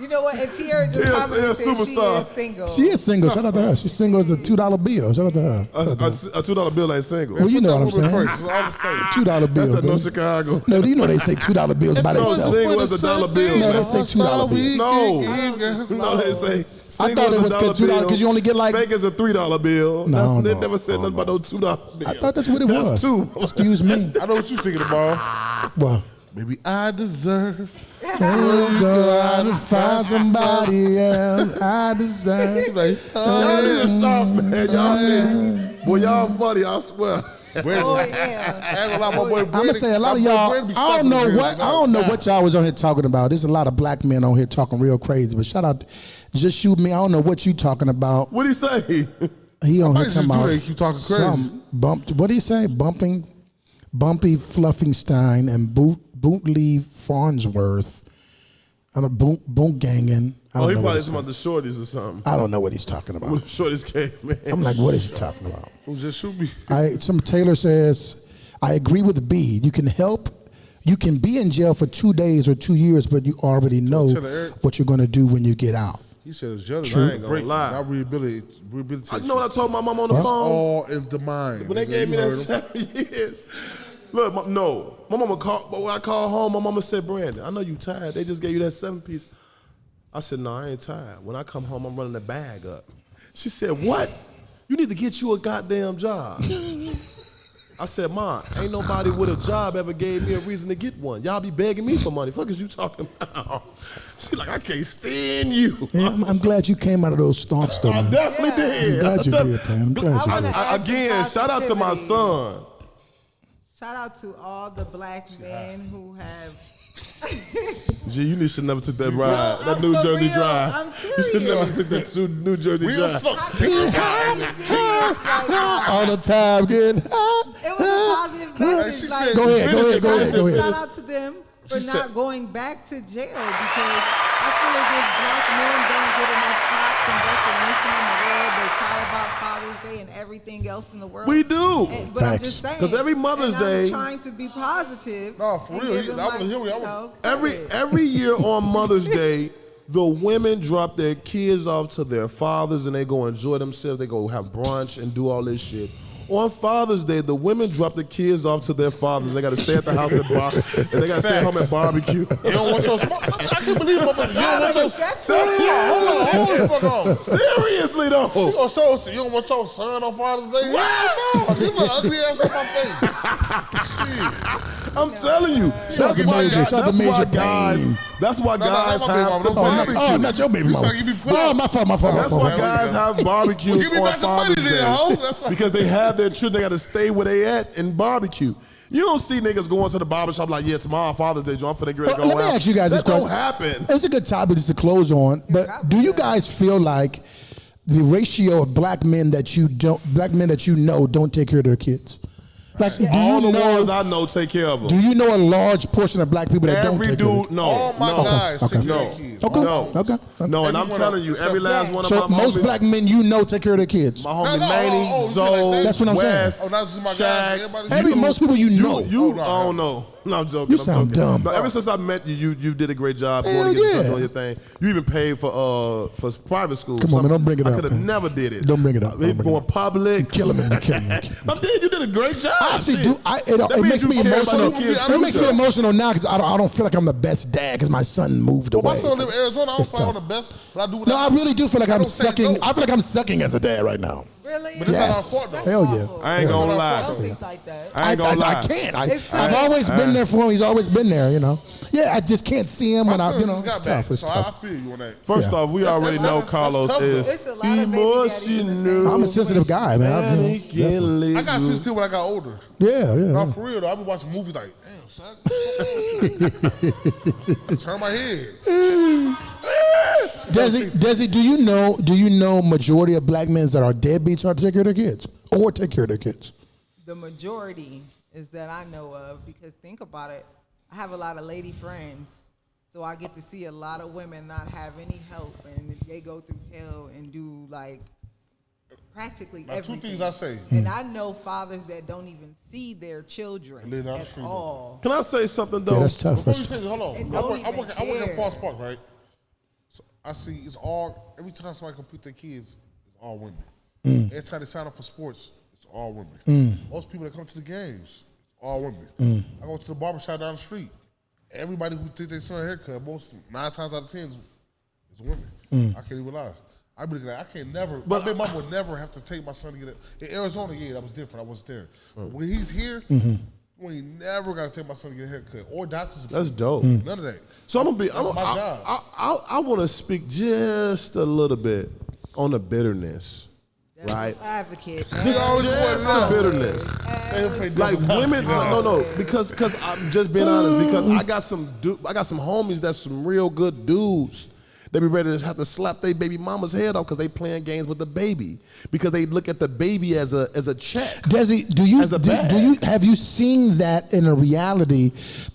You know what? And Tierra just Yes, commented yes, said superstar. she is single. She is single. Shout out to her. She's single as a $2 bill. Shout out to her. A $2 bill ain't single. Well, you know what I'm saying. First, that's all I'm saying. $2 That's bill. the North baby. Chicago. No, do you know they say $2 bills by No, themselves? single is a dollar bill. No, man. they say $2 bill. No, they say I thought it was $2 because you only get like. fake is a $3 bill. No, They no. never said nothing about no $2 bill. I thought that's what it was. That's two. Excuse me. I know what you're singing about. Well, Maybe I deserve. oh, go out and find somebody else. I deserve. Like, Y'all need to stop, man. Y'all, boy, y'all funny. I swear. Oh, yeah. I ain't gonna lie, my boy I'm gonna say a lot of y'all. I don't know what y'all was on here talking about. There's a lot of black men on here talking real crazy. But shout out, just shoot me. I don't know what you talking about. What'd he say? He on might here just talking do about that, keep talking crazy. some what did he say? Bumpy Fluffingstein and Bootlee Farnsworth. I don't boot ganging. I Oh, don't he know what probably he's talking about the shorties or something. I don't know what he's talking When about. the shorties came, man. I'm like, what is he talking about? Who just shoot me? Some Taylor says, I agree with B. You can be in jail for 2 days or 2 years, but you already know Tell Eric. what you're going to do when you get out. He said it's jealous. True. I I ain't ain't gonna gonna lie. Not rehabilitation. I know what I told my mom on the It's phone all in the mind. when they nigga. gave me You that heard him. 7 years. Look, my mama called, but when I called home, my mama said, Brandon, I know you tired. They just gave you that 7-piece. I said, no, I ain't tired. When I come home, I'm running the bag up. She said, what? You need to get you a goddamn job. I said, Ma, ain't nobody with a job ever gave me a reason to get one. Y'all be begging me for money. Fuck is you talking about? She like, I can't stand you. Yeah, I'm glad you came out of those thoughts, though, I man. definitely Yeah. did. I'm glad you did, man. I'm glad you wanna did. add some Again, shout out to my positivity. son. Shout out to all the black men who have. Gee, you should never took that ride. No, That I'm New for Jersey real. drive. I'm You should never took that New Jersey Real drive. suck. I'm serious right now. All the time, good. It was a positive message. she like, said- Go ahead. Shout out to them for She not said- going back to jail because I feel as if black men don't get enough props and recognition in the world. They cry about Father's Day and everything else in the world. We do. But I'm Facts. just saying. 'Cause every Mother's and Day- I'm trying to be positive. No, for and real, give he- them, I wanna hear what- I you wanna- know, Every credit. every year on Mother's Day, the women drop their kids off to their fathers and they go enjoy themselves. They go have brunch and do all this shit. On Father's Day, the women drop the kids off to their fathers. They got to stay at the house and they got to stay home and barbecue. You don't want your I can't believe you don't want your hold the fuck on. Seriously though. You gonna show us you don't want your son on Father's Day? Hell no. Give an ugly ass on my face. I'm telling you, that's out to why, Major. Shout out to that's why Major guys. Pain. That's why guys not my baby have mama, the I'm barbecue. sorry. not your baby You mama. trying to get me put Oh, out. my fault. That's why Okay. guys have barbecues Give me on back the money Father's then, Day ho. That's what- because they have their children. They got to stay where they at and barbecue. You don't see niggas going to the barbershop like, yeah, tomorrow Father's Day, John, for they get ready to go Let me out. ask you guys this that don't question. happen. It's a good topic just to close on, but do you guys feel like the ratio of black men that you know don't take care of their kids? Like, do All you the know? ones I know take care of them. Do you know a large portion of black people that don't Every take care of dude, their no, All my no, guys Okay. take care no, of their kids. Okay. no, Okay. no, and I'm Everyone telling you, except- every last Yeah. one of So my most homies, black men you know take care of their kids. my homie No, Manny, oh, shit, Zoe, like That's what I'm saying. Wes, Oh, not just my guys, Shaq. everybody. Most people you know. You, no, I don't know. No, I'm joking. You sound dumb. No, ever since I met you, you did a great job Hell going to get yeah. yourself doing your thing. You even paid for private school. Come on, man, don't bring it I up, could have man. never did it. Don't bring it up, Me don't bring it going up. public. Killing me. You're killing me. I'm dead. You did a great job. I actually Shit. do. It That means makes you me care about emotional. your kids' It makes me future. emotional now because I don't feel like I'm the best dad because my son moved Well, away. my son live in Arizona. I don't It's fight on tough. the best, but I do what No, I really do feel like I I'm don't say sucking. no. I feel like I'm sucking as a dad right now. Really? But it's Yes. not our fault, though. Hell yeah. awful. I ain't gonna That's lie. not Don't our think like that. I ain't gonna lie. I can't. It's I've tough. always been there for him. He's always been there, you know. Yeah, I just can't see him My when I, son you know, just it's got back, tough. It's so tough. I feel you on that. First Yeah. off, we That's- already that's- know that's Carlos tough, though. is It's a lot of baby daddies in the same I'm a sensitive guy, man. emotionally. I got sensitive when I got older. Yeah. No, for real though. I be watching movies like, damn, son. Turn my head. Desi, do you know majority of black men that are deadbeats are to take care of their kids or take care of their kids? The majority is that I know of because think about it. I have a lot of lady friends, so I get to see a lot of women not have any help and they go through hell and do like practically Now, everything. two things I say. And I know fathers that don't even see their children Live down the at street. all. Can I say something though? Yeah, that's tough. Before you That's say this, hold on. And I don't work, I even work, I work care. in Falls Park, right? So I see it's all, every time somebody come pick their kids, it's all women. Every time they sign up for sports, it's all women. Most people that come to the games, it's all women. I go to the barbershop down the street. Everybody who take their son a haircut, 9 times out of 10 is women. I can't even lie. I be looking at, I can't never, my baby mama would never have to take my son to get it. In Arizona, yeah, that was different. I wasn't there. But when he's here, we ain't never got to take my son to get a haircut or doctor's That's appointment. dope. None of that. So I'm gonna be. That's my job. I want to speak just a little bit on the bitterness, right? Advocate. Just the bitterness. Like women, no, because I'm just being honest. Because I got some homies that's some real good dudes. They be ready to have to slap their baby mama's head off because they playing games with the baby because they look at the baby as a check. Desi, As a bag. have you seen that in a reality,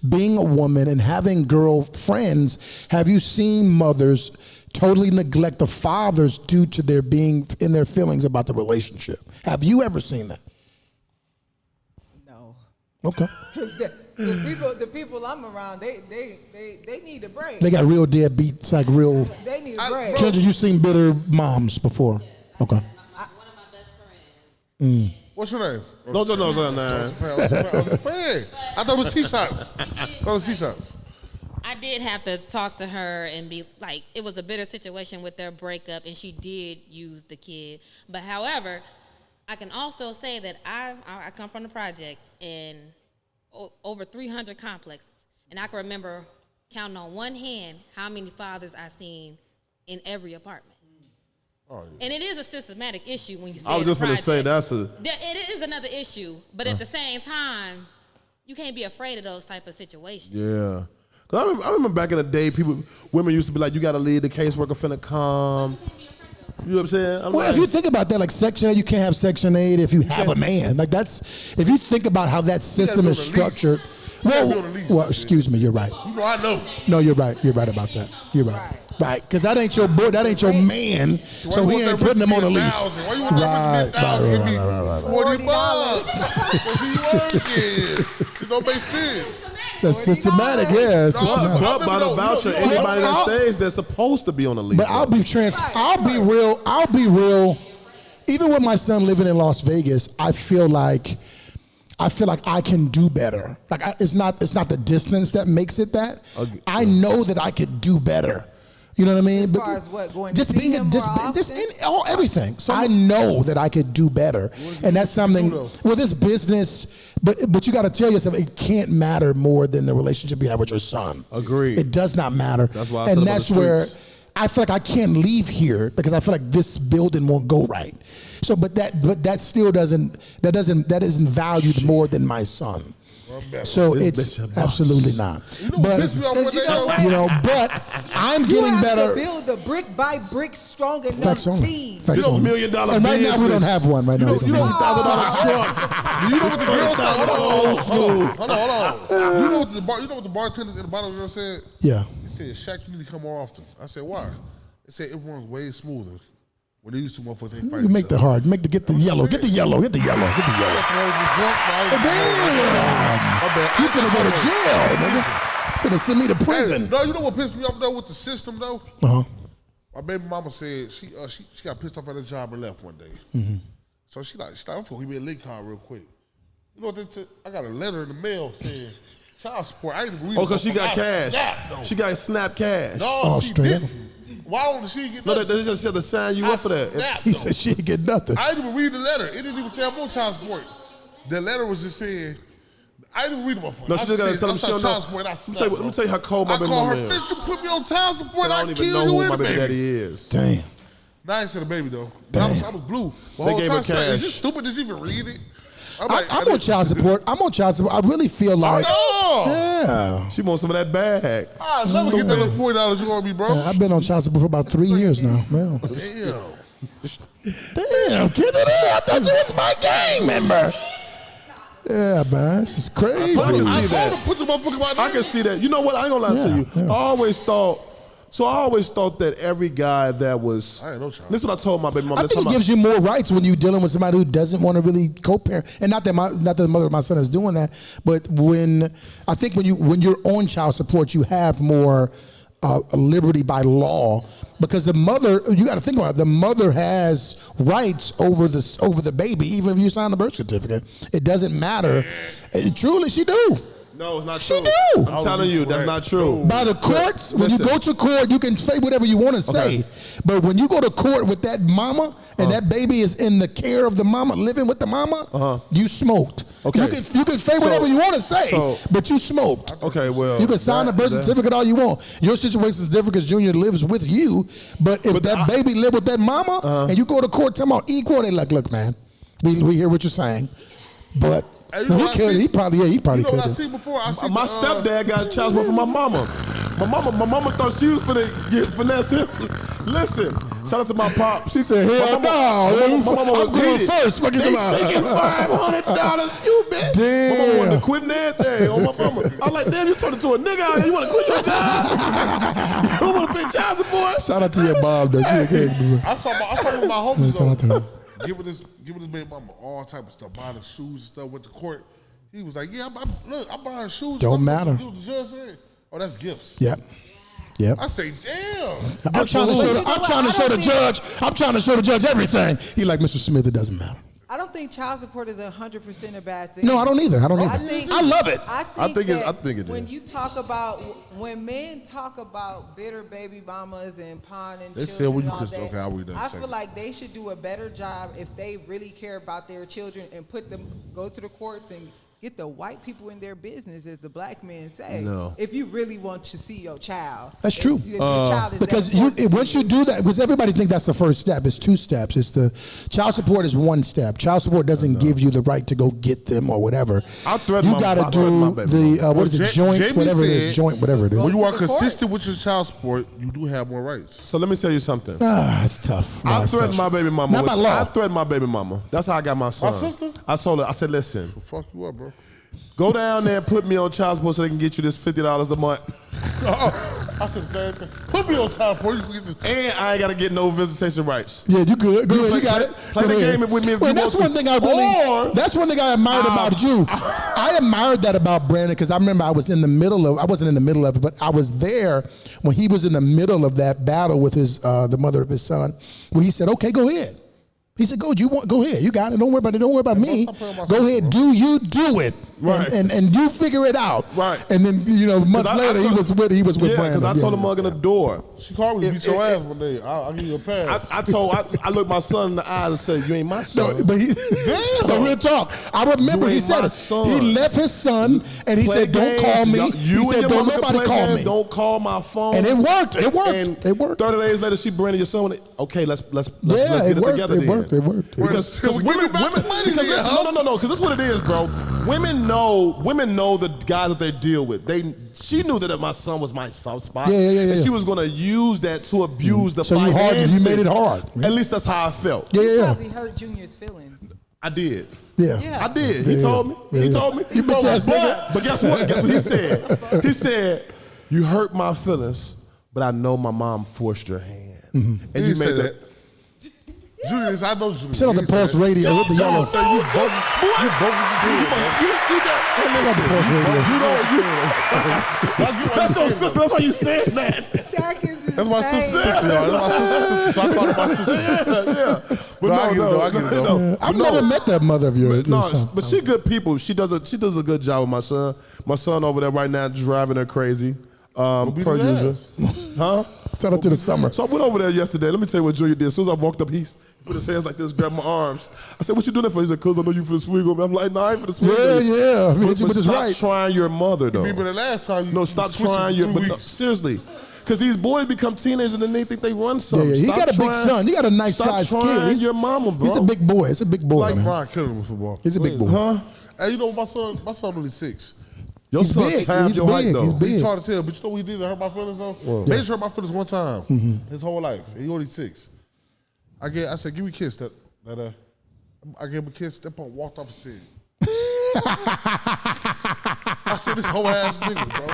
being a woman and having girlfriends? Have you seen mothers totally neglect the fathers due to their being in their feelings about the relationship? Have you ever seen that? No. Okay. Because the people I'm around, they need a break. They got real deadbeats, like real. They need a break. Kendra, you seen bitter moms before? Okay. One of my best friends. What's your name? No, nah. I was playing. I thought it was T-shots. T-shots. I did have to talk to her and be like, it was a bitter situation with their breakup, and she did use the kid. But however, I can also say that I come from the projects and over 300 complexes, and I can remember counting on one hand how many fathers I seen in every apartment. Oh, yeah. And it is a systematic issue when you stay I was in the just gonna say projects. that's It is another issue, but at the same time, you can't be afraid of those type of situations. yeah. Cause I remember back in the day, women used to be like, "You gotta leave, the caseworker finna come." You know what I'm saying? I'm Well, like, if you think about that, like Section 8, you can't have Section 8 if you have a man. Like if you think about how that system do is a release. structured, can't be on the lease. Well, excuse me, you're right. You know, I know. No, you're right. You're right about that. You're right. Right, because that ain't your boy, that ain't your man, so Why he you ain't want putting him on a that lease. $1,000? Why you want that $1,000? $40. Because he working. It don't make sense. That's systematic, yeah. No, Systematic. But by the voucher, anybody that stays, they're supposed to be on the lease. But I'll be real. Even with my son living in Las Vegas, I feel like I can do better. Like it's not the distance that makes it that. I know that I could do better. You know what I mean? As far as what, going to just see being him just more just often? in everything. So I know that I could do better, and that's something. Well, this business, but you got to tell yourself it can't matter more than the relationship you have with your son. Agreed. It does not matter. That's why I said and about that's the where streets. I feel like I can't leave here because I feel like this building won't go right. So, but that still that isn't valued more than my son. So it's absolutely not. You know what pissed me off one day, though? You know, but I'm You getting have better. to build a brick by brick strong enough Facts only. team. Facts You know, only. $1 million And right now we don't have one. Right now, we don't You know, have one. $1,000 truck. You know what the girl said? Old school. Hold on. You know what the bartenders in the bottle girl said? Yeah. He said, Shaq, you need to come more often. I said, why? They said it runs way smoother when these two motherfuckers ain't fighting. You make the hard. Get the yellow. Get the yellow. Get the yellow. Get the yellow. Damn. You finna go to jail, nigga. Finna send me to prison. No, you know what pissed me off though with the system though? Uh-huh. My baby mama said she got pissed off at her job and left one day. So she like, I'm gonna give me a link card real quick. You know what I got a letter in the mail saying child support. I didn't even read it. Because she got cash. She got snap cash. No, she straight up. didn't. Why won't she get No, nothing? they just had to sign you up for that. Snapped, He though. said she didn't get nothing. I didn't even read the letter. It didn't even say I'm on child support. The letter was just saying, I didn't even read the motherfucker. No, she just gotta tell them she don't know. child support. Let me tell you how cold my I baby call mama her, is. bitch, you put me on child support, I I don't even kill know you who and my the baby baby. daddy is. Damn. Now I ain't said the baby though. But I was blue. The They whole gave time her she like, is cash. you stupid? Did you even read it? I'm on child support. I really feel like. Oh, Yeah. She wants some of that bag. I'll never get that little $40 you want me, bro. I've been on child support for about 3 years now. Man. Damn. Damn, kid, I thought you was my gang member. Yeah, man, this is crazy. I can see I told that. him, put your motherfucker about I can see that. You know what? I ain't gonna lie to you. Yeah. I always thought that every guy that was. I ain't no child. This is what I told my baby mama. I think it gives you more rights when you're dealing with somebody who doesn't want to really co-parent. And not that the mother of my son is doing that, but when you're on child support, you have more liberty by law because the mother. You got to think about it. The mother has rights over the baby, even if you sign the birth certificate. It doesn't matter. Truly, she do. No, it's not She true. do. I'm telling you, that's not true. By the courts, when you Listen. go to court, you can say whatever you want to say. But when you go to court with that mama and that baby is in the care of the mama, living with the mama, you smoked. Okay. You can say whatever you want to say, but you smoked. Okay, well, You can sign the birth certificate all you want. Your situation is different because Junior lives with you. But if that baby live with that mama and you go to court talking about equal, they like, look, man, we hear what you're saying, but. Hey, you know what I see? He probably You know what I could. see before? I see My stepdad got child support from my mama. My mama thought she was finna get finesse him. Listen, shout out to my pops. She said, hell My mama was I'm going heated. first. Fuck They somebody. taking $500, you bitch. Damn. My mama wanted to quit and everything on my mama. I'm like, damn, you turned into a nigga out here. You want to quit your job? You want to pay child support? Shout out to your mom, though. She can't do it. I saw with my homies Shout out to her. giving this baby mama all type of stuff, buying the shoes and stuff. Went to court. He was like, "Yeah, I'm buying shoes." Don't matter. You know what the judge said? Oh, that's gifts. Yep. Yep. I say, damn. I'm trying to show the judge everything. He like, Mr. Smith, it doesn't matter. I don't think child support is 100% a bad thing. No, I don't either. I love it. I think it is. When you talk about, when men talk about bitter baby mamas and pawning They children said when you and all kissed- that, okay, I'll read that in a I second. feel like they should do a better job if they really care about their children and go to the courts and get the white people in their business, as the black men say. No. If you really want to see your child. That's true. If your child is Because that important to once you do that, because everybody thinks that's the first step. It's 2 steps. It's the child support is 1 step. Child support doesn't give you the right to go get them or whatever. I threaten You my- got I to threaten my do baby the what is it? Joint, Jamie whatever it said- is. Joint, whatever it is. When you are to the consistent courts. with your child support, you do have more rights. So let me tell you something. It's tough. No, I it's threatened tough. my baby mama. Not by law. I threatened my baby mama. That's how I got my son. sister? I told her, I said, listen, Fuck you up, bro. Go down there and put me on child support so they can get you this $50 a month. I said the same thing. Put me on time for you can get this. And I ain't got to get no visitation rights. Yeah, you good. Good, you got it. Play Go the ahead. game with me if Well, you that's want one to. thing I really. Or- That's one thing I admired about you. I admired that about Brandon because I remember I wasn't in the middle of it, but I was there when he was in the middle of that battle with his the mother of his son. When he said, "Okay, go ahead." He said, "Go ahead. You got it. Don't worry about it. Don't worry about me. Go ahead. Do it. Right. And you figure it out." Right. And then months later he was with Yeah, Brandon. because I told him mug in the door. She called me to beat your ass one day. I'll give you a pass. I looked my son in the eyes and said, "You ain't my son." No, but real talk. I remember You he ain't said my it. son. He left his son and he Play said, "Don't games. call me." You He and said, your "Don't mama can nobody play call games. me." Don't call my phone. And it worked. It worked. And It worked. 30 days later, she bringing your son. Okay, let's Yeah, get it it worked. together. It then. worked. It worked. Because Can we give women, it back the money because then, listen, huh? no, because this is what it is, bro. Women know the guys that they deal with. She knew that my son was my soft spot. Yeah. And she was gonna use that to abuse the So you finances. made it hard. At least that's how I felt. Yeah. Probably hurt Junior's feelings. I did. Yeah. Yeah. I did. He told me. He told me. You bitch ass nigga. But guess what? Guess what he said? He said, "You hurt my feelings, but I know my mom forced your hand." And He you said made that. Julius, I know Julius. Sit on He the said Pulse that. Radio with the yellow. Say you bogus. You bogus as hell. You got. Hey, Sit on the listen, Pulse Radio. you know, that's your sister. That's why you said that. Shaq is insane. That's my sister, y'all. That's my sister. So I call her my sister. Yeah. But No, I get it, though. I get it, though. I've never met that mother of yours. No, but she good people. She does a good job with my son. My son over there right now driving her crazy. beat Per his usual. Huh? Shout out to the summer. So I went over there yesterday. Let me tell you what Junior did. As soon as I walked up, he put his hands like this, grabbed my arms. I said, "What you doing that for?" He said, "Cause I know you for the swing on me." I'm like, "No, I ain't for the swing on you." Yeah. But Which is stop right. trying your mother though. Remember the last time you No, stop switched it trying for your. 3 But no, weeks. seriously, because these boys become teenagers and then they think they run something. Yeah. He Stop got a big trying- son. He got a nice stop sized trying kid. your mama, bro. He's a big boy. It's a big boy, Like man. Brian Killen with football. He's a big boy. Huh? Hey, you know my son only 6. Your He's son's big. half He's your height big. though. He's big. He tall as hell, but you know what he did to hurt my feelings though? He just hurt my feelings one time his whole life. He only 6. I said, "Give me a kiss." I gave him a kiss. That punk walked off and said, I said, "This whole ass nigga, bro."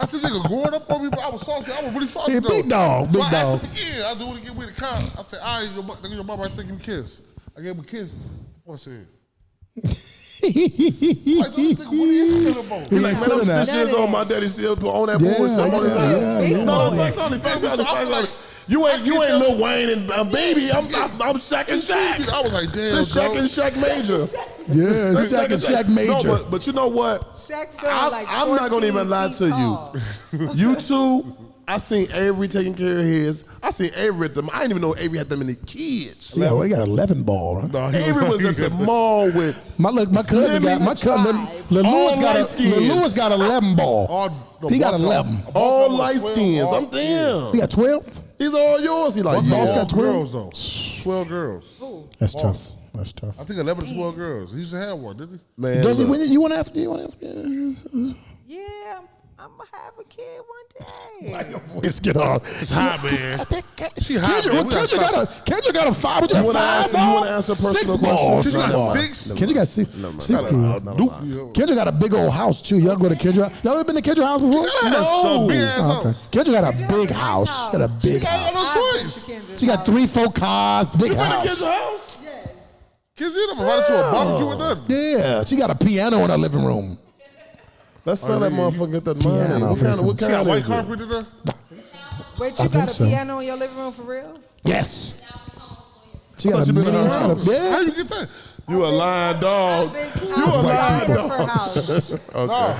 I said, "This nigga growing up on me, bro." I was salty. I was really salty. Yeah, though. big dog, So big I asked dog. him again. I do it again with the con. I said, "All right, your mama, I think him a kiss." I gave him a kiss. I said, "Like, this nigga, what are you feeling about?" He like, ain't "Man, I'm feeling that. 6 years old. My daddy still on that Yeah, bullshit." I'm on his yeah, ass. yeah. No, facts only. You ain't Lil Wayne and baby. I'm Shaq and Shaq. I was like, "Damn, This Shaq bro." and Shaq Major. Yeah. This Shaq Major. No, but you know what? Shaq's still like I'm not gonna 14 even lie feet to tall. you. You two, I seen Avery taking care of his. I seen Avery at them. I didn't even know Avery had that many kids. Yeah, well, he got 11 ball. Right? Nah, he Avery was at the mall with. My cousin got Lewis All light skins. Lewis got 11 ball. He got 11. All light skins. I'm damn. He got 12. These are all yours. He like, Boss yeah. got 12? girls though. 12 girls. That's Boss. tough. That's tough. I think 11 to 12 girls. He used to have one, didn't he? Man, Does he look. win it? You want to have? You want to? Yeah, I'm gonna have a kid one day. Let's get on. hot, man. She hot, Kendrick, man. We gotta stop- Kendrick got a 5. What you wanna have, answer- 5 you ball? wanna answer a personal 6 question? balls. Kendrick got Ball. 6? Kendrick got 6. 6 kids. Kendrick got a big old house too. Y'all go to Kendrick. Y'all ever been to Kendrick house before? No. Big ass Oh, okay. house. Kendrick got a Kendrick big got a house. house. Got a big I house. got no I've been choice. to Kendrick's She got house. 3-4 cars. Big Kids' house. house? Yes. Kids, you never invited to a barbecue or nothing. Yeah, she got a piano in her living room. Let's sell that motherfucker. Get that money. Piano, What kind fancy. She got of white is it? carpet in there? Wait, I you think got a so. piano in your living room for real? Yes. She got thought a you been in mini. her She got a, house. How yeah. you get that? You a lying dog. You a lying of her house. No.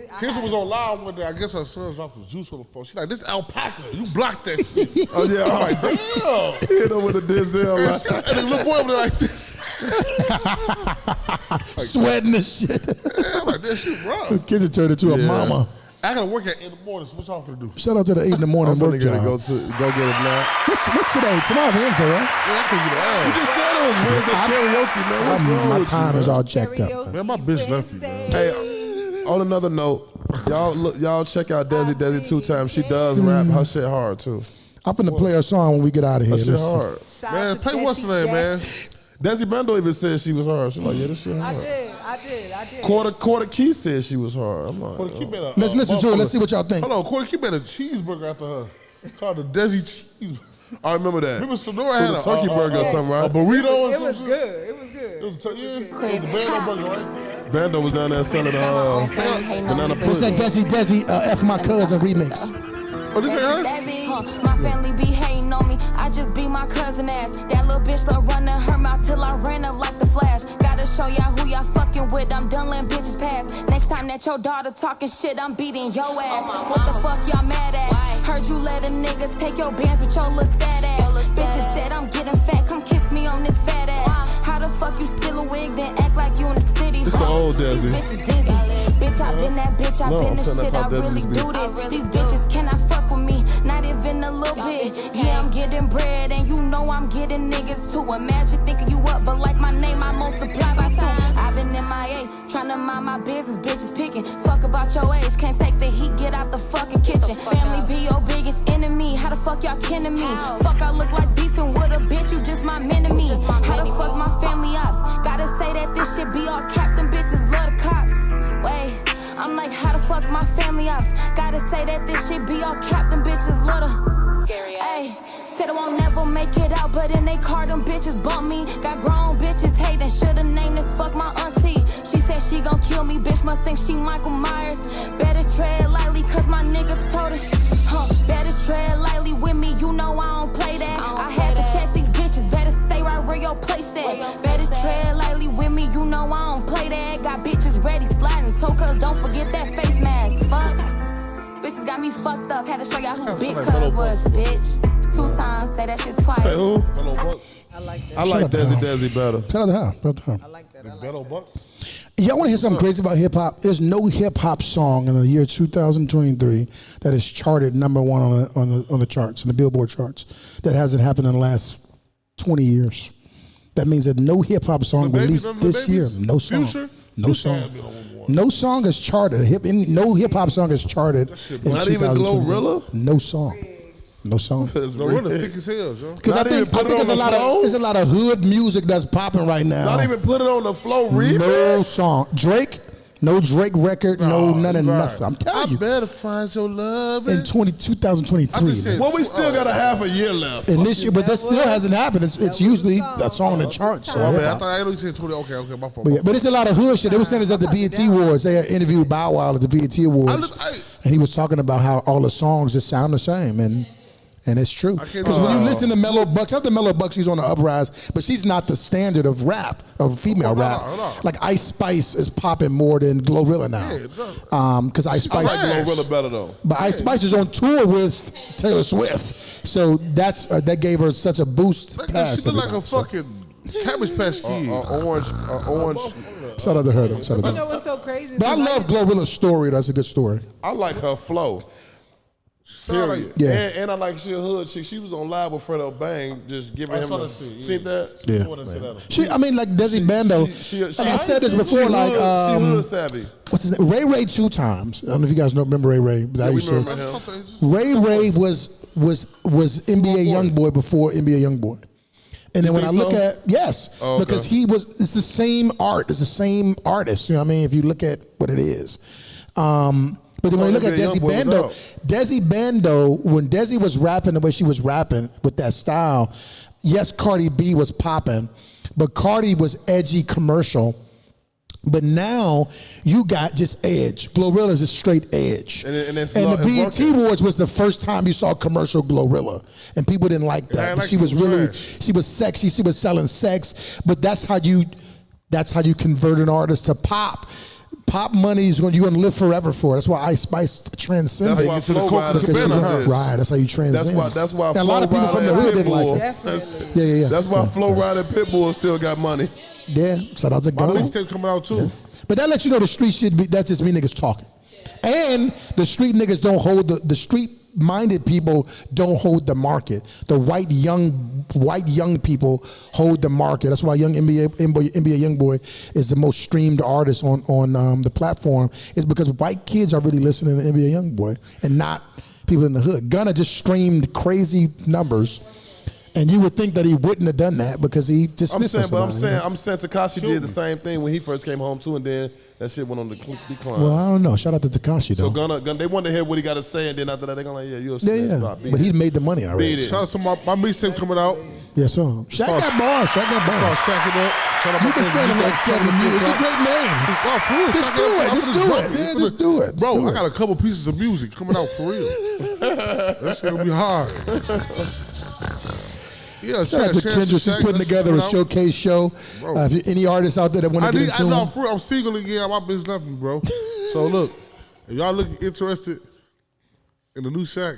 I Kendrick was on live one day. I guess her son dropped some juice on the phone. She's like, "This alpaca, you blocked that shit." Oh yeah. I'm like, Damn. hit her with a Denzel. And Like, she- and the little boy over there like this. Sweating and shit. I'm like, "That shit rough." Kendrick turned into a mama. I gotta work at 8 in the morning, so what y'all finna do? Shout out to the 8 in the morning I'm work finna get it, job. go get it now. What's today? Tomorrow Wednesday, right? Yeah, I can't get You an ass. just said it was Wednesday karaoke, man. What's wrong My with time you, is man? all checked up. Karaoke Man, my bitch left you, man. Wednesday. On another note, y'all check out Desi 2 times. She does rap. Her shit hard too. I'm finna play her song when we get out of here. Her shit Let's see. hard. Shout Man, out to play what's Desi the name, man? Desi. Desi Bando even said she was hard. She's like, yeah, this shit I hard. did. I did. Quarter Key said she was hard. I'm like, Quarter Key made a, Let's listen to it. Let's see what y'all think. Hold on, Quarter Key made a cheeseburger after her. Called the Desi Cheese. I remember that. Remember Sonora It had was a turkey burger or something, a right? burrito or It was something? good. It was good. It was the Bando burger, right? Bando was down there selling banana What's that pudding. Desi F My Cousin remix? Oh, this ain't her? My family be hating on me. I just beat my cousin ass. That little bitch start running her mouth till I ran up like the Flash. Gotta show y'all who y'all fucking with. I'm done letting bitches pass. Next time that your daughter talking shit, I'm beating your ass. What the fuck y'all mad at? Heard you let a nigga take your bands with your little sad ass. Bitches said I'm getting fat. Come kiss me on this fat ass. How the fuck you steal a wig then act like you in the city? It's the old These Desi. bitches dizzy. Bitch, I been that bitch. I No, been I'm the saying shit. that's I how really Desi's be. do this. These bitches cannot fuck with me. Not even a little bit. Yeah, I'm getting bread, and you know I'm getting niggas too. Imagine thinking you up, but like my name, I multiply by 2. I've been MIA, trying to mind my business, bitches picking. Fuck about your age, can't take the heat, get out the fucking kitchen. Family be your biggest enemy. How the fuck y'all kidding me? Fuck, I look like beefing with a bitch, you just my enemy. How the fuck my family ops? Gotta say that this shit be all captain bitches love the cops. Wait, I'm like, how the fuck my family ops? Gotta say that this shit be all captain bitches love the scary ass. Said I won't never make it out, but in they car them bitches bump me. Got grown bitches hating, shoulda named this fuck my auntie. She said she gon' kill me, bitch must think she Michael Myers. Better tread lightly, cause my nigga told her. Better tread lightly with me, you know I don't play that. I had to check these bitches, better stay right where your place at. Better tread lightly with me, you know I don't play that. Got bitches ready sliding, told cuz don't forget that face mask. Fuck, bitches got me fucked up, had to show y'all who big cuz was, bitch. 2 times, say that shit twice. Say who? Bello Bucks. I like that. I like Shut up, Desi better. Shout out to her. Shout out to her. I like that. Bello Bucks. Y'all want to hear something crazy about hip hop? There's no hip hop song in the year 2023 that is charted number 1 on the charts, on the Billboard charts. That hasn't happened in the last 20 years. That means that no hip hop song The Babies, released remember The this year. Babies? No song. Future? No Future song. had been on one. No song is charted. No hip hop song is charted in Not even 2023. Glorilla? No song. No song. No, we're the thick as hell, Joe. Because I Not even think put it there's on a the lot flow? of there's a lot of hood music that's popping right now. Not even put it on the flow remix. No song. Drake, no Drake record, no none of right. nothing. I'm telling you. better find your love. In 2023. I just said- Well, we still got a half a year left. And this year, but that still hasn't happened. It's usually a song on the charts. So Oh, man, I hip-hop. thought I only said 20. Okay, my fault. But yeah, but it's a lot of hood shit. They were saying this at the BET Awards. They had interviewed Bow Wow at the BET Awards, and he was talking about how all the songs just sound the same, and it's true. Because when you listen to Mellow Bucks, not the Mellow Bucks, she's on the uprise, but she's not the standard of rap, of female rap. Like Ice Spice is popping more than Glorilla now. Because Ice I Spice, like Glorilla better though. but Ice Spice is on tour with Taylor Swift, so that's that gave her such a boost. Past She look like a everybody. So, fucking Cabbage Patch Kid. Orange. shout out to her though. Shout out to You know her. what's so crazy? But I love Glorilla's story. That's a good story. I like her flow. Period. Yeah. And I like she a hood chick. She was on live with Fredo Bang, just giving him a. See that? Yeah. She, I mean, like Desi Bando. She, like I said this before, she like hood, she hood savvy. what's his name? Ray Ray 2 times. I don't know if you guys remember Ray Ray. But I We used to. remember him. Ray Ray was NBA YoungBoy before NBA YoungBoy. And then when I think look so? at yes, Oh, okay. because it's the same art, it's the same artist. You know what I mean? If you look at what it is. But then when you look at NBA Desi YoungBoy was Bando, out. Desi Bando, when Desi was rapping the way she was rapping with that style, yes, Cardi B was popping, but Cardi was edgy commercial. But now you got just edge. Glorilla's a straight edge. And it's the it's BET working. Awards was the first time you saw commercial Glorilla, and people didn't like that. I But like she was it was really, trash. she was sexy. She was selling sex. But that's how you convert an artist to pop. Pop money is you're gonna live forever for. That's why Ice Spice transcended. That's why to the Flow Coca Riders Cabana exist. exists. Right, that's how you transcend. That's why And a lot of Flow people from the Rider hood and didn't like it. Definitely. Yeah. That's why Yeah. Flow Rider and Pitbull still got money. Yeah, shout out to My God. mixtape coming out too. But that lets you know the street shit. That just me niggas talking, and the street niggas don't hold the street minded people don't hold the market. The white young people hold the market. That's why NBA YoungBoy is the most streamed artist on the platform. Is because white kids are really listening to NBA YoungBoy and not people in the hood. Gunna just streamed crazy numbers. And you would think that he wouldn't have done that because he just I'm snitched on somebody, I'm saying Tekashi did the same thing when he first came home too, and then that shit went on the decline. Well, I don't know. Shout out to Tekashi though. So Gunna, they want to hear what he got to say, and then after that they're gonna like, yeah, you're a snitch. yeah. Stop, beat But it. he made the money already. Beat it. Shout out to my mixtape coming out. Yeah, so Shaq called- got bars. Shaq got Start bars. shacking up. Shout out my You've been cousin saying him Nico. like 7 years. It's a great name. Oh, for real. Just Shout do out- it. I'm Just finna do drop it. Yeah, just do it. Bro, Just do I it. got a couple pieces of music coming out for real. That shit gonna be hard. Yeah, Shout out to Kendra. She's putting together a showcase show. Bro. If you, any artists out there that want to get into know, them. for real, I'm single again. My bitch left me, bro. So look, if y'all look interested in the new Shaq,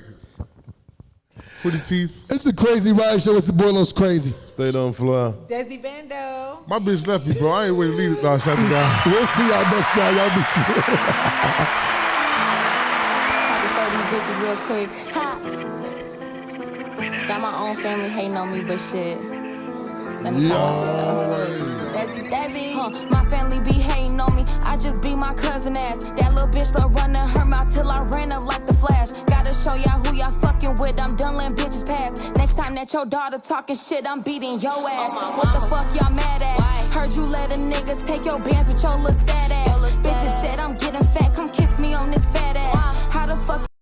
Pretty Teeth. It's the Crazy Ride Show. It's the Boy Los Crazy. Stay on fly. Desi Bando. My bitch left me, bro. I ain't ready to leave it. No, shout out to God. We'll see y'all next time. Y'all be sure. Had to show these bitches real quick. Ha. Got my own family hating on me, but shit. Let me tell my shit though. Desi. My family be hating on me. I just be my cousin ass. That little bitch love running her mouth till I ran up like the Flash. Gotta show y'all who y'all fucking with. I'm done letting bitches pass. Next time that your daughter talking shit, I'm beating your ass. What the fuck y'all mad at? Heard you let a nigga take your bands with your little sad ass. Bitches said I'm getting fat. Come kiss me on this fat ass. How the fuck